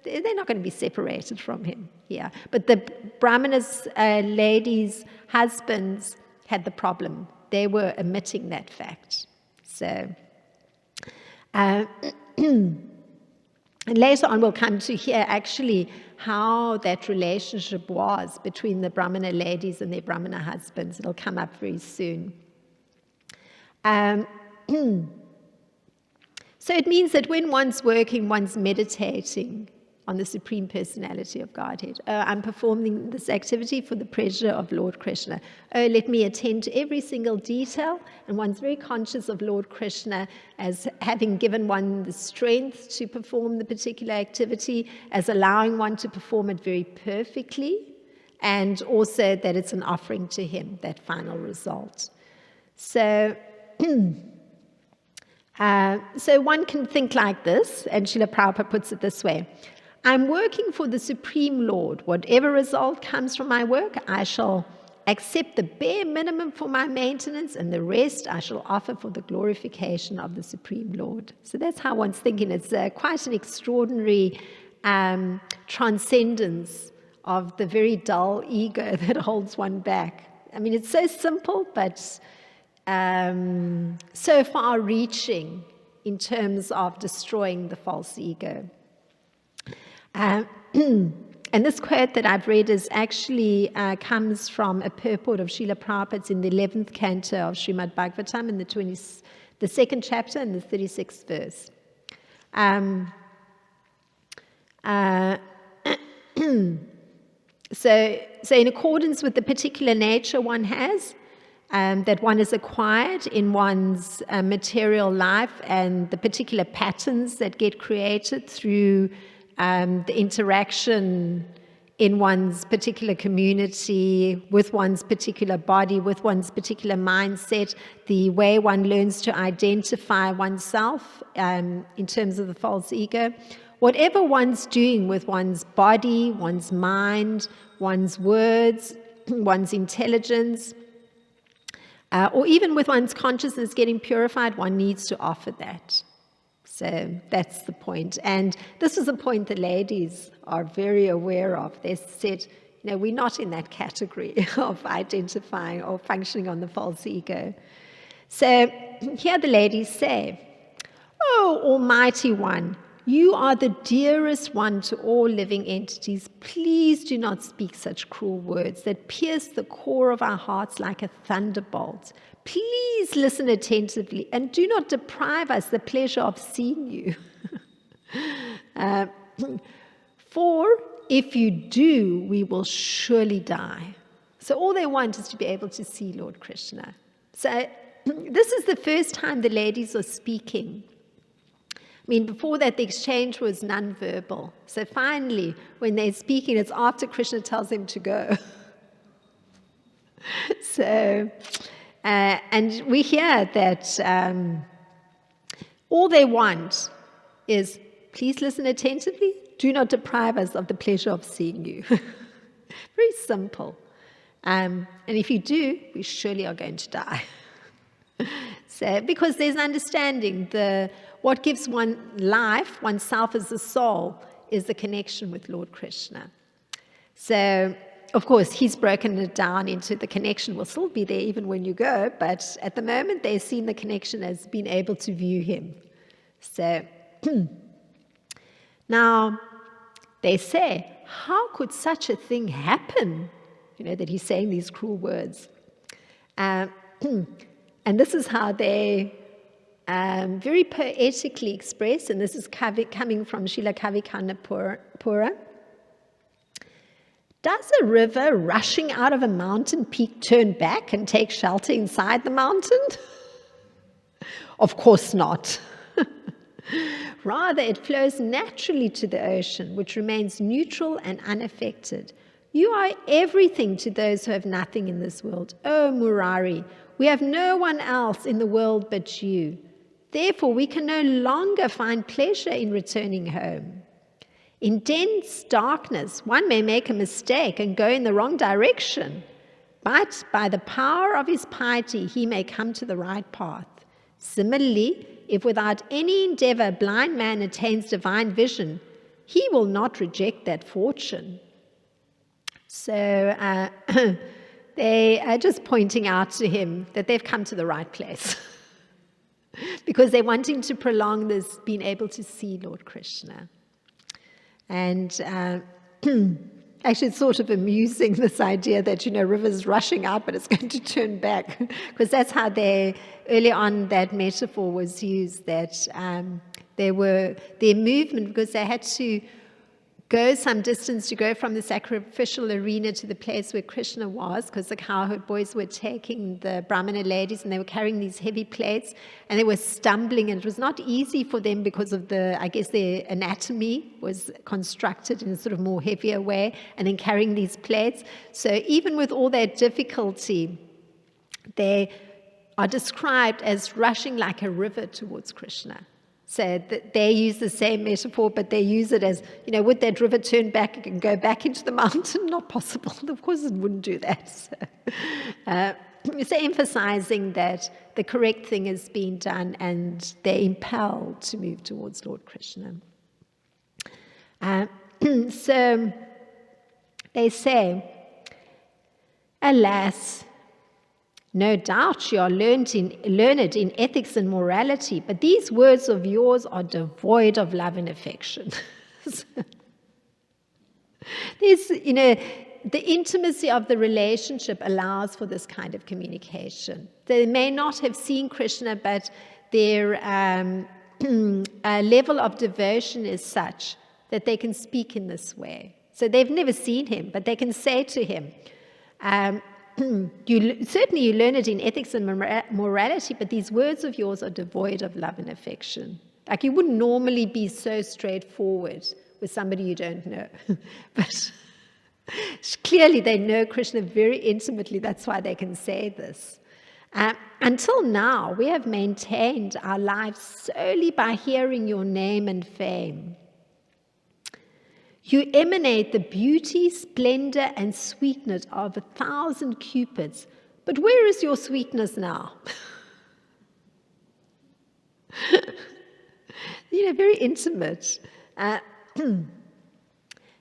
they're not going to be separated from him here. But the Brahmanas' ladies' husbands had the problem. They were omitting that fact. So, and later on we'll come to hear actually how that relationship was between the Brahmana ladies and their Brahmana husbands. It'll come up very soon. So it means that when one's working, one's meditating on the Supreme Personality of Godhead. I'm performing this activity for the pleasure of Lord Krishna. Let me attend to every single detail. And one's very conscious of Lord Krishna as having given one the strength to perform the particular activity, as allowing one to perform it very perfectly, and also that it's an offering to him, that final result. So, so one can think like this, and Srila Prabhupada puts it this way. I'm working for the Supreme Lord. Whatever result comes from my work, I shall accept the bare minimum for my maintenance, and the rest I shall offer for the glorification of the Supreme Lord. So that's how one's thinking. It's quite an extraordinary transcendence of the very dull ego that holds one back. I mean, it's so simple, but so far-reaching in terms of destroying the false ego. And this quote that I've read is actually comes from a purport of Srila Prabhupada in the 11th canto of Srimad Bhagvatam in the 2nd chapter and the 36th verse. So in accordance with the particular nature one has, that one has acquired in one's material life, and the particular patterns that get created through the interaction in one's particular community, with one's particular body, with one's particular mindset, the way one learns to identify oneself in terms of the false ego. Whatever one's doing with one's body, one's mind, one's words, one's intelligence, or even with one's consciousness getting purified, one needs to offer that. So that's the point. And this is a point the ladies are very aware of. They said, we're not in that category of identifying or functioning on the false ego. So here the ladies say, "Oh, Almighty One, you are the dearest one to all living entities. Please do not speak such cruel words that pierce the core of our hearts like a thunderbolt. Please listen attentively and do not deprive us the pleasure of seeing you. For if you do, we will surely die." So all they want is to be able to see Lord Krishna. So this is the first time the ladies are speaking. I mean, before that, the exchange was non-verbal. So finally, when they're speaking, it's after Krishna tells them to go. So, and we hear that all they want is, please listen attentively, do not deprive us of the pleasure of seeing you. Very simple. And if you do, we surely are going to die. So, because there's understanding, what gives one life, oneself as a soul, is the connection with Lord Krishna. So, of course, he's broken it down into the connection will still be there even when you go, but at the moment they've seen the connection as being able to view him. So, now, they say, how could such a thing happen? That he's saying these cruel words. And this is how they very poetically express, and this is coming from Srila Kavikana Pura. Does a river rushing out of a mountain peak turn back and take shelter inside the mountain? Of course not. Rather, it flows naturally to the ocean, which remains neutral and unaffected. You are everything to those who have nothing in this world. Oh, Murari, we have no one else in the world but you. Therefore, we can no longer find pleasure in returning home. In dense darkness, one may make a mistake and go in the wrong direction, but by the power of his piety, he may come to the right path. Similarly, if without any endeavor a blind man attains divine vision, he will not reject that fortune. So they are just pointing out to him that they've come to the right place because they're wanting to prolong this being able to see Lord Krishna. And actually it's sort of amusing, this idea that, river's rushing out, but it's going to turn back, because that's how early on that metaphor was used, that their movement, because they had to go some distance to go from the sacrificial arena to the place where Krishna was, because the cowherd boys were taking the Brahmana ladies and they were carrying these heavy plates and they were stumbling, and it was not easy for them because of their anatomy was constructed in a sort of more heavier way, and then carrying these plates. So even with all that difficulty, they are described as rushing like a river towards Krishna. So they use the same metaphor, but they use it as, would that river turn back and go back into the mountain? Not possible. Of course it wouldn't do that. So emphasizing that the correct thing is being done and they're impelled to move towards Lord Krishna. So they say, alas, no doubt you are learned in ethics and morality, but these words of yours are devoid of love and affection. There's, the intimacy of the relationship allows for this kind of communication. They may not have seen Krishna, but their level of devotion is such that they can speak in this way. So they've never seen him, but they can say to him, certainly you learn it in ethics and morality, but these words of yours are devoid of love and affection. Like, you wouldn't normally be so straightforward with somebody you don't know. But clearly they know Krishna very intimately. That's why they can say this. Until now, we have maintained our lives solely by hearing your name and fame. You emanate the beauty, splendor, and sweetness of 1,000 cupids. But where is your sweetness now? very intimate.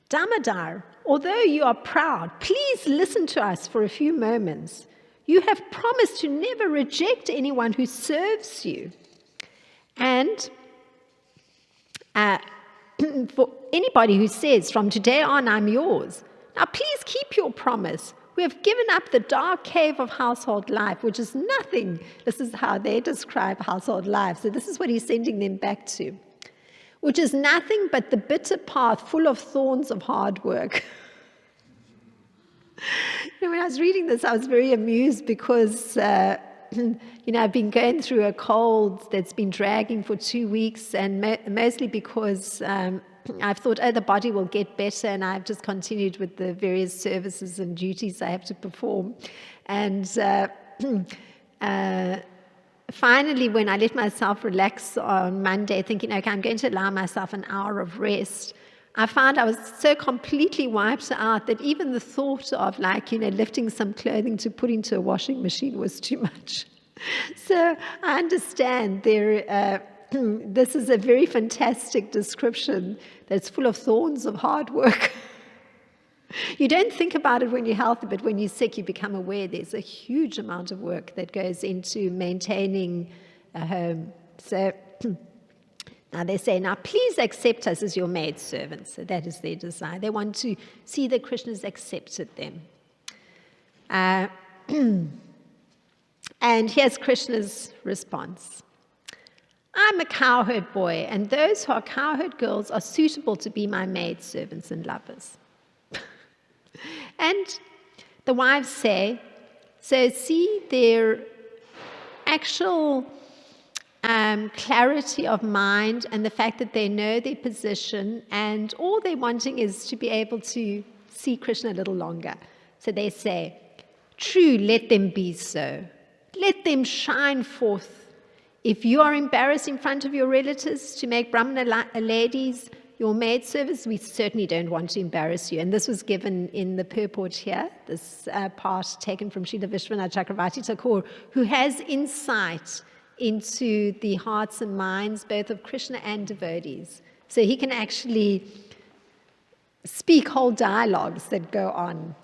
Damodar, although you are proud, please listen to us for a few moments. You have promised to never reject anyone who serves you. And for anybody who says, from today on, I'm yours. Now, please keep your promise. We have given up the dark cave of household life, which is nothing. This is how they describe household life. So this is what he's sending them back to, which is nothing but the bitter path full of thorns of hard work. When I was reading this, I was very amused because, I've been going through a cold that's been dragging for 2 weeks, and mostly because I've thought, the body will get better, and I've just continued with the various services and duties I have to perform. And finally, when I let myself relax on Monday, thinking, okay, I'm going to allow myself an hour of rest, I found I was so completely wiped out that even the thought of lifting some clothing to put into a washing machine was too much. So I understand this is a very fantastic description that's full of thorns of hard work. You don't think about it when you're healthy, but when you're sick, you become aware there's a huge amount of work that goes into maintaining a home. So now they say, now please accept us as your maidservants. So that is their desire. They want to see that Krishna's accepted them. And here's Krishna's response. I'm a cowherd boy, and those who are cowherd girls are suitable to be my maidservants and lovers. And the wives say, so see their actual clarity of mind and the fact that they know their position, and all they're wanting is to be able to see Krishna a little longer. So they say, true, let them be so. Let them shine forth. If you are embarrassed in front of your relatives to make Brahmana ladies your maidservants, we certainly don't want to embarrass you. And this was given in the purport here, this part taken from Srila Vishwanath Chakravarti Thakur, who has insight into the hearts and minds both of Krishna and devotees. So he can actually speak whole dialogues that go on.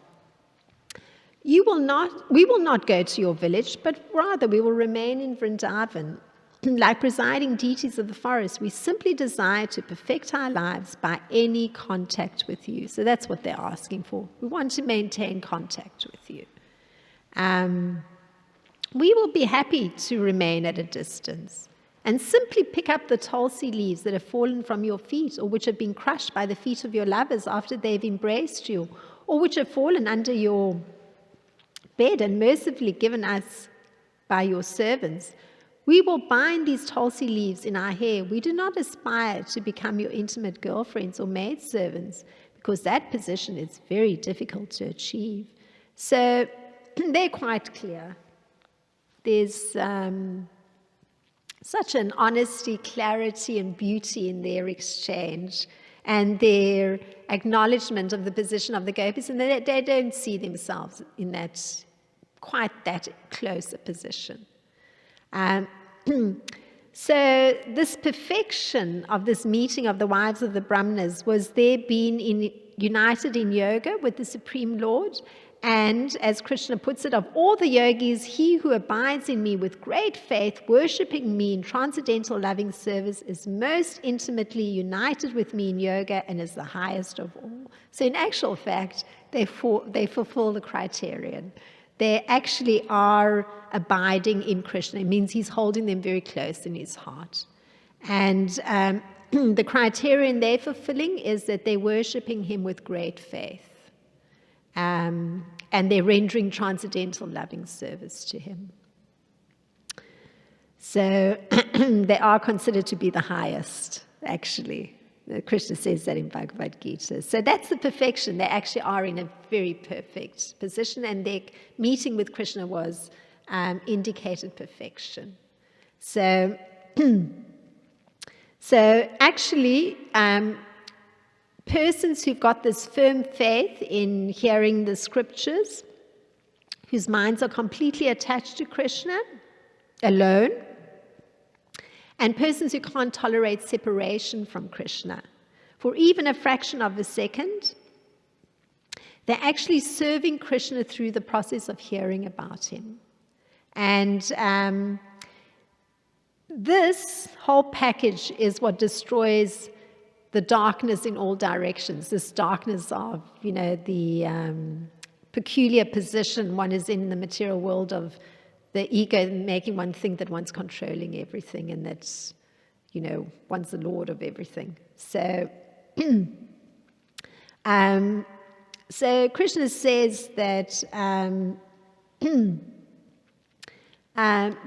We will not go to your village, but rather we will remain in Vrindavan. Like presiding deities of the forest, we simply desire to perfect our lives by any contact with you. So that's what they're asking for. We want to maintain contact with you. We will be happy to remain at a distance and simply pick up the tulsi leaves that have fallen from your feet, or which have been crushed by the feet of your lovers after they've embraced you, or which have fallen under your bed and mercifully given us by your servants. We will bind these tulsi leaves in our hair. We do not aspire to become your intimate girlfriends or maidservants, because that position is very difficult to achieve. So they're quite clear. There's such an honesty, clarity, and beauty in their exchange and their acknowledgement of the position of the gopis, and they don't see themselves in quite that close a position. So this perfection of this meeting of the wives of the Brahmanas was their being united in yoga with the Supreme Lord. And as Krishna puts it, of all the yogis, he who abides in me with great faith, worshipping me in transcendental loving service, is most intimately united with me in yoga and is the highest of all. So in actual fact, they fulfill the criterion. They actually are abiding in Krishna. It means he's holding them very close in his heart. And the criterion they're fulfilling is that they're worshipping him with great faith. And they're rendering transcendental loving service to him. So they are considered to be the highest, actually. Krishna says that in Bhagavad Gita. So that's the perfection. They actually are in a very perfect position, and their meeting with Krishna was indicated perfection. So actually, persons who've got this firm faith in hearing the scriptures, whose minds are completely attached to Krishna alone, and persons who can't tolerate separation from Krishna. For even a fraction of a second, they're actually serving Krishna through the process of hearing about him. And this whole package is what destroys the darkness in all directions, this darkness of, the peculiar position one is in the material world of the ego making one think that one's controlling everything and that, one's the lord of everything. So, so Krishna says that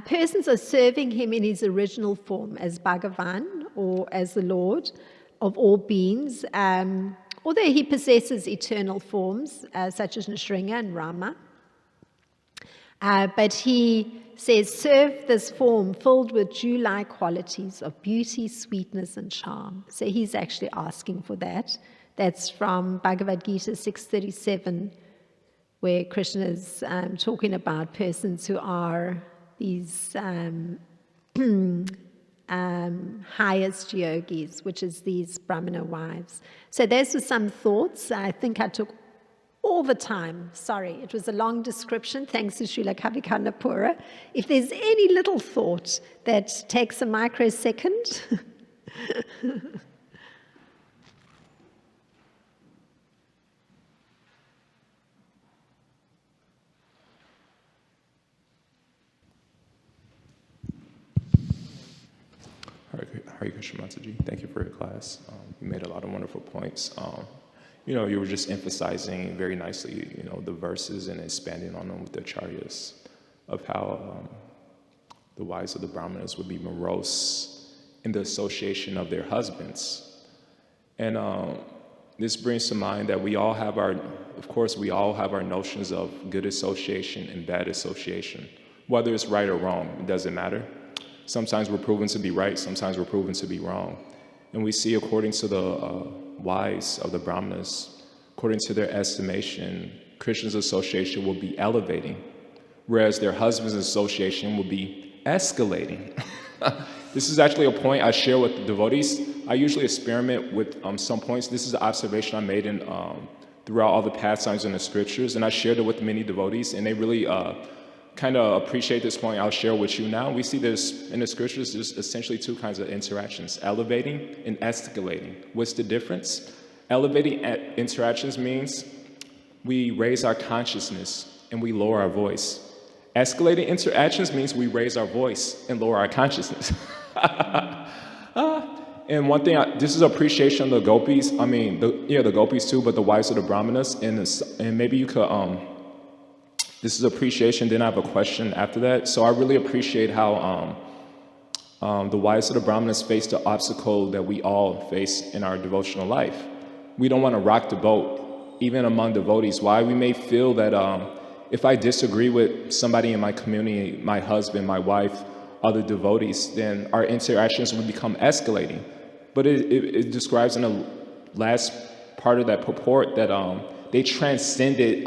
persons are serving him in his original form as Bhagavan or as the Lord of all beings, although he possesses eternal forms such as Nrsimha and Rama. But he says, serve this form filled with dew-like qualities of beauty, sweetness, and charm. So he's actually asking for that. That's from Bhagavad Gita 6:37, where Krishna is talking about persons who are these highest yogis, which is these Brahmana wives. So those were some thoughts. I think I took all the time. Sorry, it was a long description. Thanks to Srila Kavikarnapura. If there's any little thought that takes a microsecond. Hare Krishna Mataji, thank you for your class. You made a lot of wonderful points. You were just emphasizing very nicely, the verses and expanding on them with the acharyas of how the wives of the brahmanas would be morose in the association of their husbands. And this brings to mind that we all have our notions of good association and bad association. Whether it's right or wrong, it doesn't matter. Sometimes we're proven to be right, sometimes we're proven to be wrong. And we see, according to the wives of the brahmanas, according to their estimation, Krishna's association will be elevating, whereas their husband's association will be escalating. This is actually a point I share with the devotees. I usually experiment with some points. This is an observation I made in throughout all the pastimes in the scriptures, and I shared it with many devotees, and they really kind of appreciate this point I'll share with you now. We see this in the scriptures, there's essentially two kinds of interactions, elevating and escalating. What's the difference? Elevating interactions means we raise our consciousness and we lower our voice. Escalating interactions means we raise our voice and lower our consciousness. And one thing, this is appreciation of the gopis, the gopis too, but the wives of the brahmanas, and maybe you could, this is appreciation, then I have a question after that. So I really appreciate how the wives of the brahmanas face the obstacle that we all face in our devotional life. We don't want to rock the boat, even among devotees. Why? We may feel that if I disagree with somebody in my community, my husband, my wife, other devotees, then our interactions will become escalating. But it describes in the last part of that purport that they transcended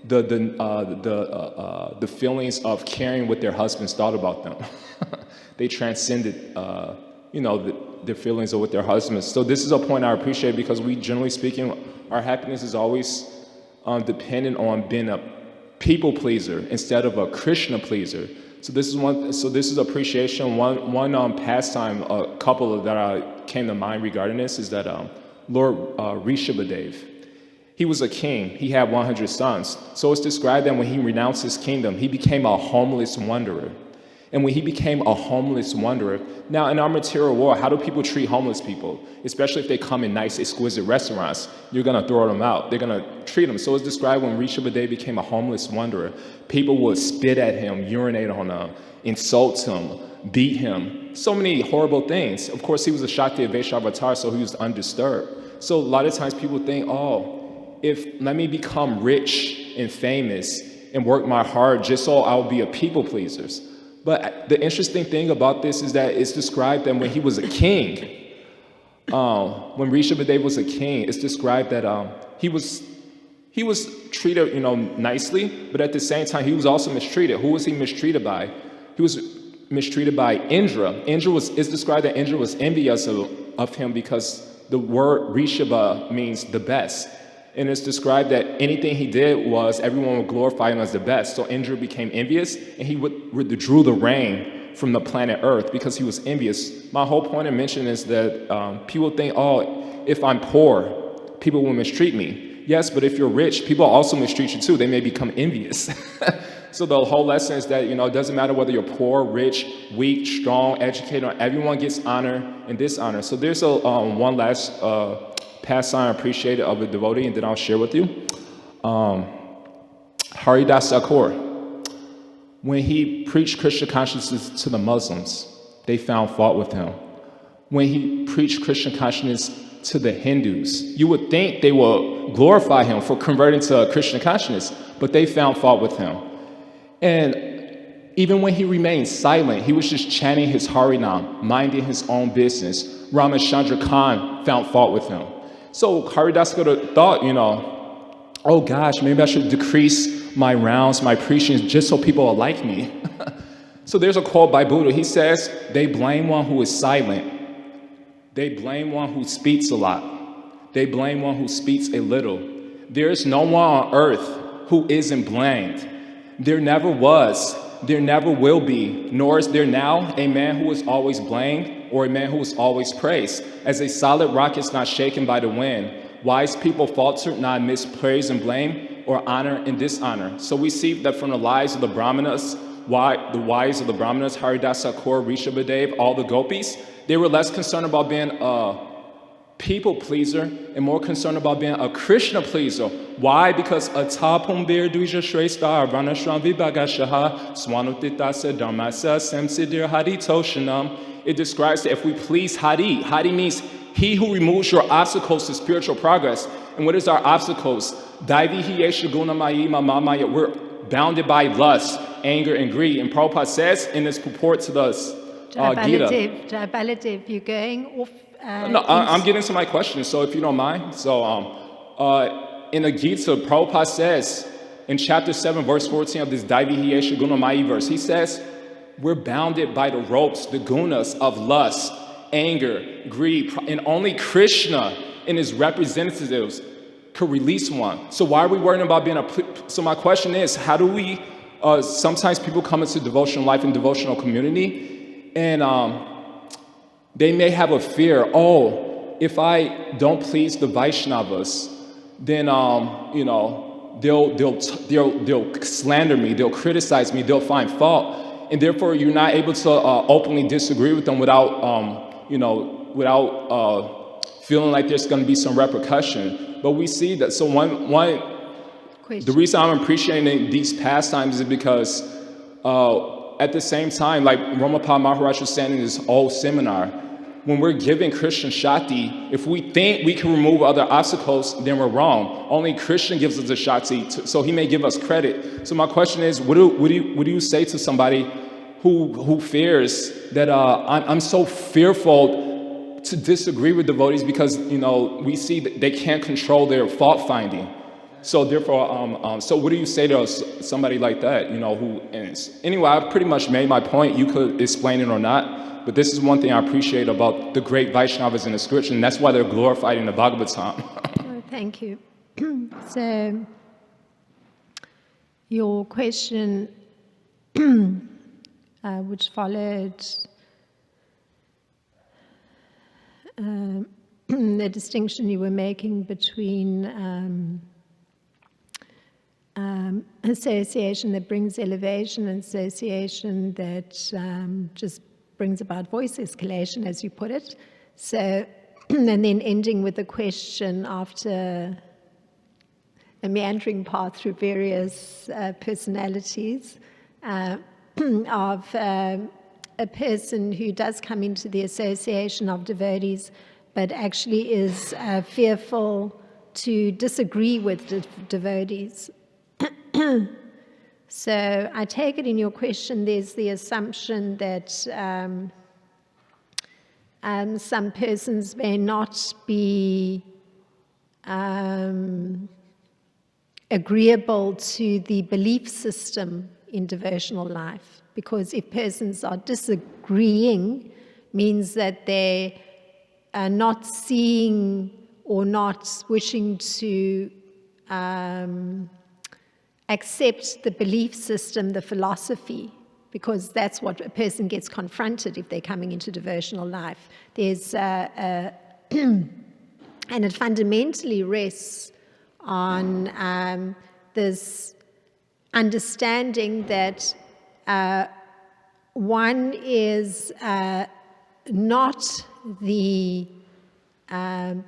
the feelings of caring what their husbands thought about them. They transcended, their feelings of what their husbands. So this is a point I appreciate because we, generally speaking, our happiness is always dependent on being a people pleaser instead of a Krishna pleaser. So this is appreciation. One pastime, a couple that came to mind regarding this is that Lord Rishabhadev. He was a king. He had 100 sons. So it's described that when he renounced his kingdom, he became a homeless wanderer. And when he became a homeless wanderer, now in our material world, how do people treat homeless people? Especially if they come in nice, exquisite restaurants, you're going to throw them out. They're going to treat them. So it's described when Rishabhadev became a homeless wanderer, people would spit at him, urinate on him, insult him, beat him, so many horrible things. Of course, he was a Shakti Vaishya avatar, so he was undisturbed. So a lot of times people think, let me become rich and famous and work my hard just so I'll be a people pleaser. But the interesting thing about this is that it's described that when he was a king, when Rishabhadev was a king, it's described that he was treated, nicely, but at the same time he was also mistreated. Who was he mistreated by? He was mistreated by Indra. It's described that Indra was envious of him because the word Rishabha means the best. And it's described that anything he did was everyone would glorify him as the best. So Indra became envious, and he withdrew the rain from the planet Earth because he was envious. My whole point of mention is that people think, oh, if I'm poor, people will mistreat me. Yes, but if you're rich, people also mistreat you too. They may become envious. So the whole lesson is that, it doesn't matter whether you're poor, rich, weak, strong, educated, everyone gets honor and dishonor. So there's one last pastime I appreciated of a devotee, and then I'll share with you. Haridas Thakur. When he preached Krishna consciousness to the Muslims, they found fault with him. When he preached Krishna consciousness to the Hindus, you would think they would glorify him for converting to Krishna consciousness, but they found fault with him. And even when he remained silent, he was just chanting his Harinam, minding his own business. Ramachandra Khan found fault with him. So Haridas could have thought, oh gosh, maybe I should decrease my rounds, my preaching, just so people will like me. So there's a quote by Buddha. He says, they blame one who is silent. They blame one who speaks a lot. They blame one who speaks a little. There is no one on earth who isn't blamed. There never was, there never will be, nor is there now a man who is always blamed or a man who is always praised. As a solid rock is not shaken by the wind, wise people falter not amidst praise and blame or honor and dishonor. So we see that from the lives of the Brahmanas, the wives of the Brahmanas, Haridas Thakur, Rishabhadev, all the gopis, they were less concerned about being a people pleaser and more concerned about being a Krishna pleaser. Why? Because atapumbir duja shrestha ranashram vibhagashaha swanutitasa dharmasa samsidir haritoshanam. It describes that if we please Hari, Hari means he who removes your obstacles to spiritual progress. And what is our obstacles? Daivihi yesha gunamayi mamamaya. We're bounded by lust, anger, and greed. And Prabhupada says in this purport to the Gita. Jai Baladev, you're going off. No, I'm getting to my question, so if you don't mind. So in the Gita, Prabhupada says in chapter 7, verse 14 of this Daivihi yesha gunamayi verse, he says, we're bounded by the ropes, the gunas of lust, anger, greed, and only Krishna and his representatives could release one. So why are we worrying about being so my question is, how do we, sometimes people come into devotional life and devotional community, and they may have a fear, oh, if I don't please the Vaishnavas, then, they'll slander me, they'll criticize me, they'll find fault. And therefore, you're not able to openly disagree with them without feeling like there's going to be some repercussion. But we see that. So the reason I'm appreciating these pastimes is because at the same time, like Ramapal Maharaj was saying in this whole seminar, when we're giving Krishna Shakti, if we think we can remove other obstacles, then we're wrong. Only Krishna gives us the Shakti, so he may give us credit. So my question is, what do you say to somebody who fears that I'm so fearful to disagree with devotees because we see that they can't control their fault finding. So therefore, so what do you say to somebody like that? Who is anyway? I pretty much made my point. You could explain it or not. But this is one thing I appreciate about the great Vaishnavas in the scripture, and that's why they're glorified in the Bhagavatam. Oh, thank you. So, your question, which followed the distinction you were making between association that brings elevation and association that just brings about voice escalation, as you put it. So, and then ending with the question after a meandering path through various personalities of a person who does come into the association of devotees, but actually is fearful to disagree with devotees. So I take it in your question there's the assumption that some persons may not be agreeable to the belief system in devotional life. because if persons are disagreeing, means that they are not seeing or not wishing to accept the belief system, the philosophy, because that's what a person gets confronted if they're coming into devotional life. There's and it fundamentally rests on this understanding that one is not the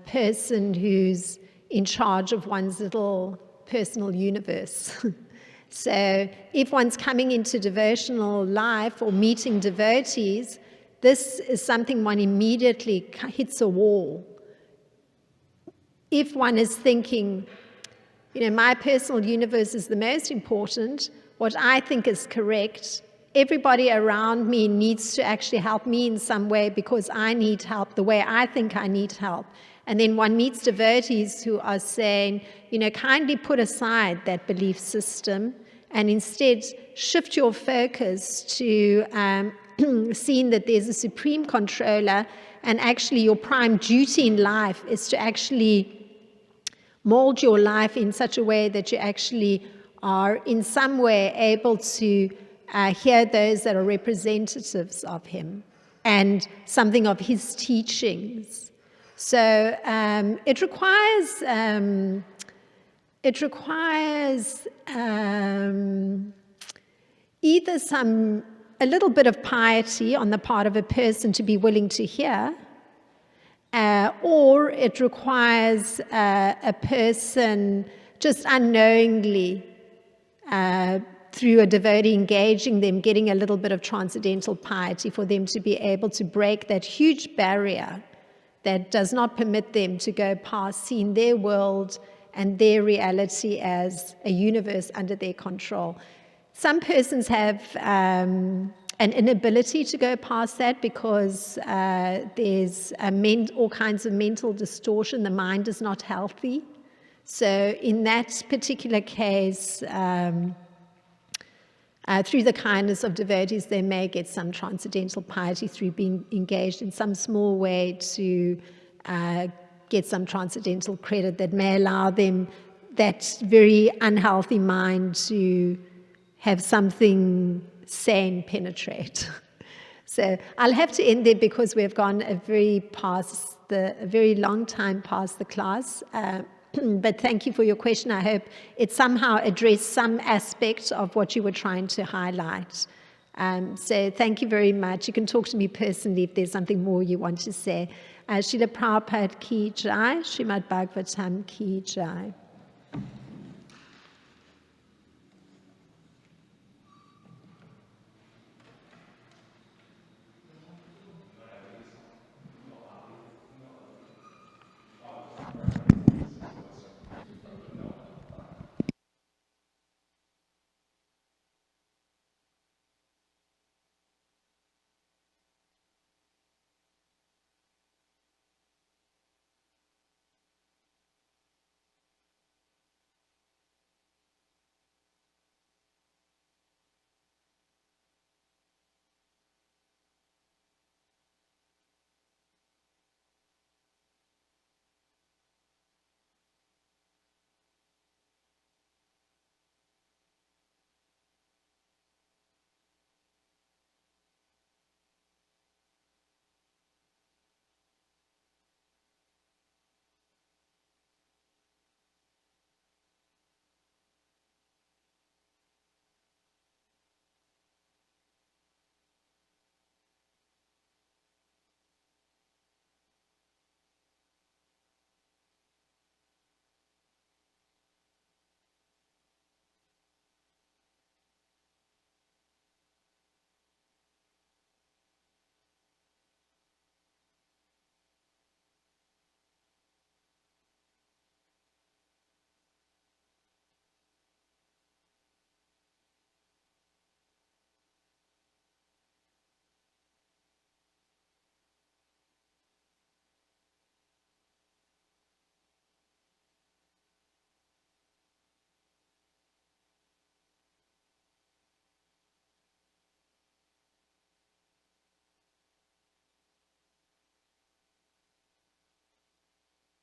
person who's in charge of one's little personal universe. So if one's coming into devotional life or meeting devotees, this is something one immediately hits a wall. If one is thinking, my personal universe is the most important, what I think is correct, everybody around me needs to actually help me in some way because I need help the way I think I need help. And then one meets devotees who are saying, kindly put aside that belief system and instead shift your focus to seeing that there's a supreme controller, and actually your prime duty in life is to actually mold your life in such a way that you actually are in some way able to hear those that are representatives of him and something of his teachings. So it requires either a little bit of piety on the part of a person to be willing to hear, or it requires a person just unknowingly, through a devotee engaging them, getting a little bit of transcendental piety for them to be able to break that huge barrier that does not permit them to go past seeing their world and their reality as a universe under their control. Some persons have an inability to go past that because there's all kinds of mental distortion. The mind is not healthy. So in that particular case, through the kindness of devotees, they may get some transcendental piety through being engaged in some small way to get some transcendental credit that may allow them, that very unhealthy mind, to have something sane penetrate. So I'll have to end there because we've gone a very long time past the class. But thank you for your question. I hope it somehow addressed some aspect of what you were trying to highlight. So thank you very much. You can talk to me personally if there's something more you want to say. Srila Prabhupada ki jai, Srimad Bhagvatam ki jai.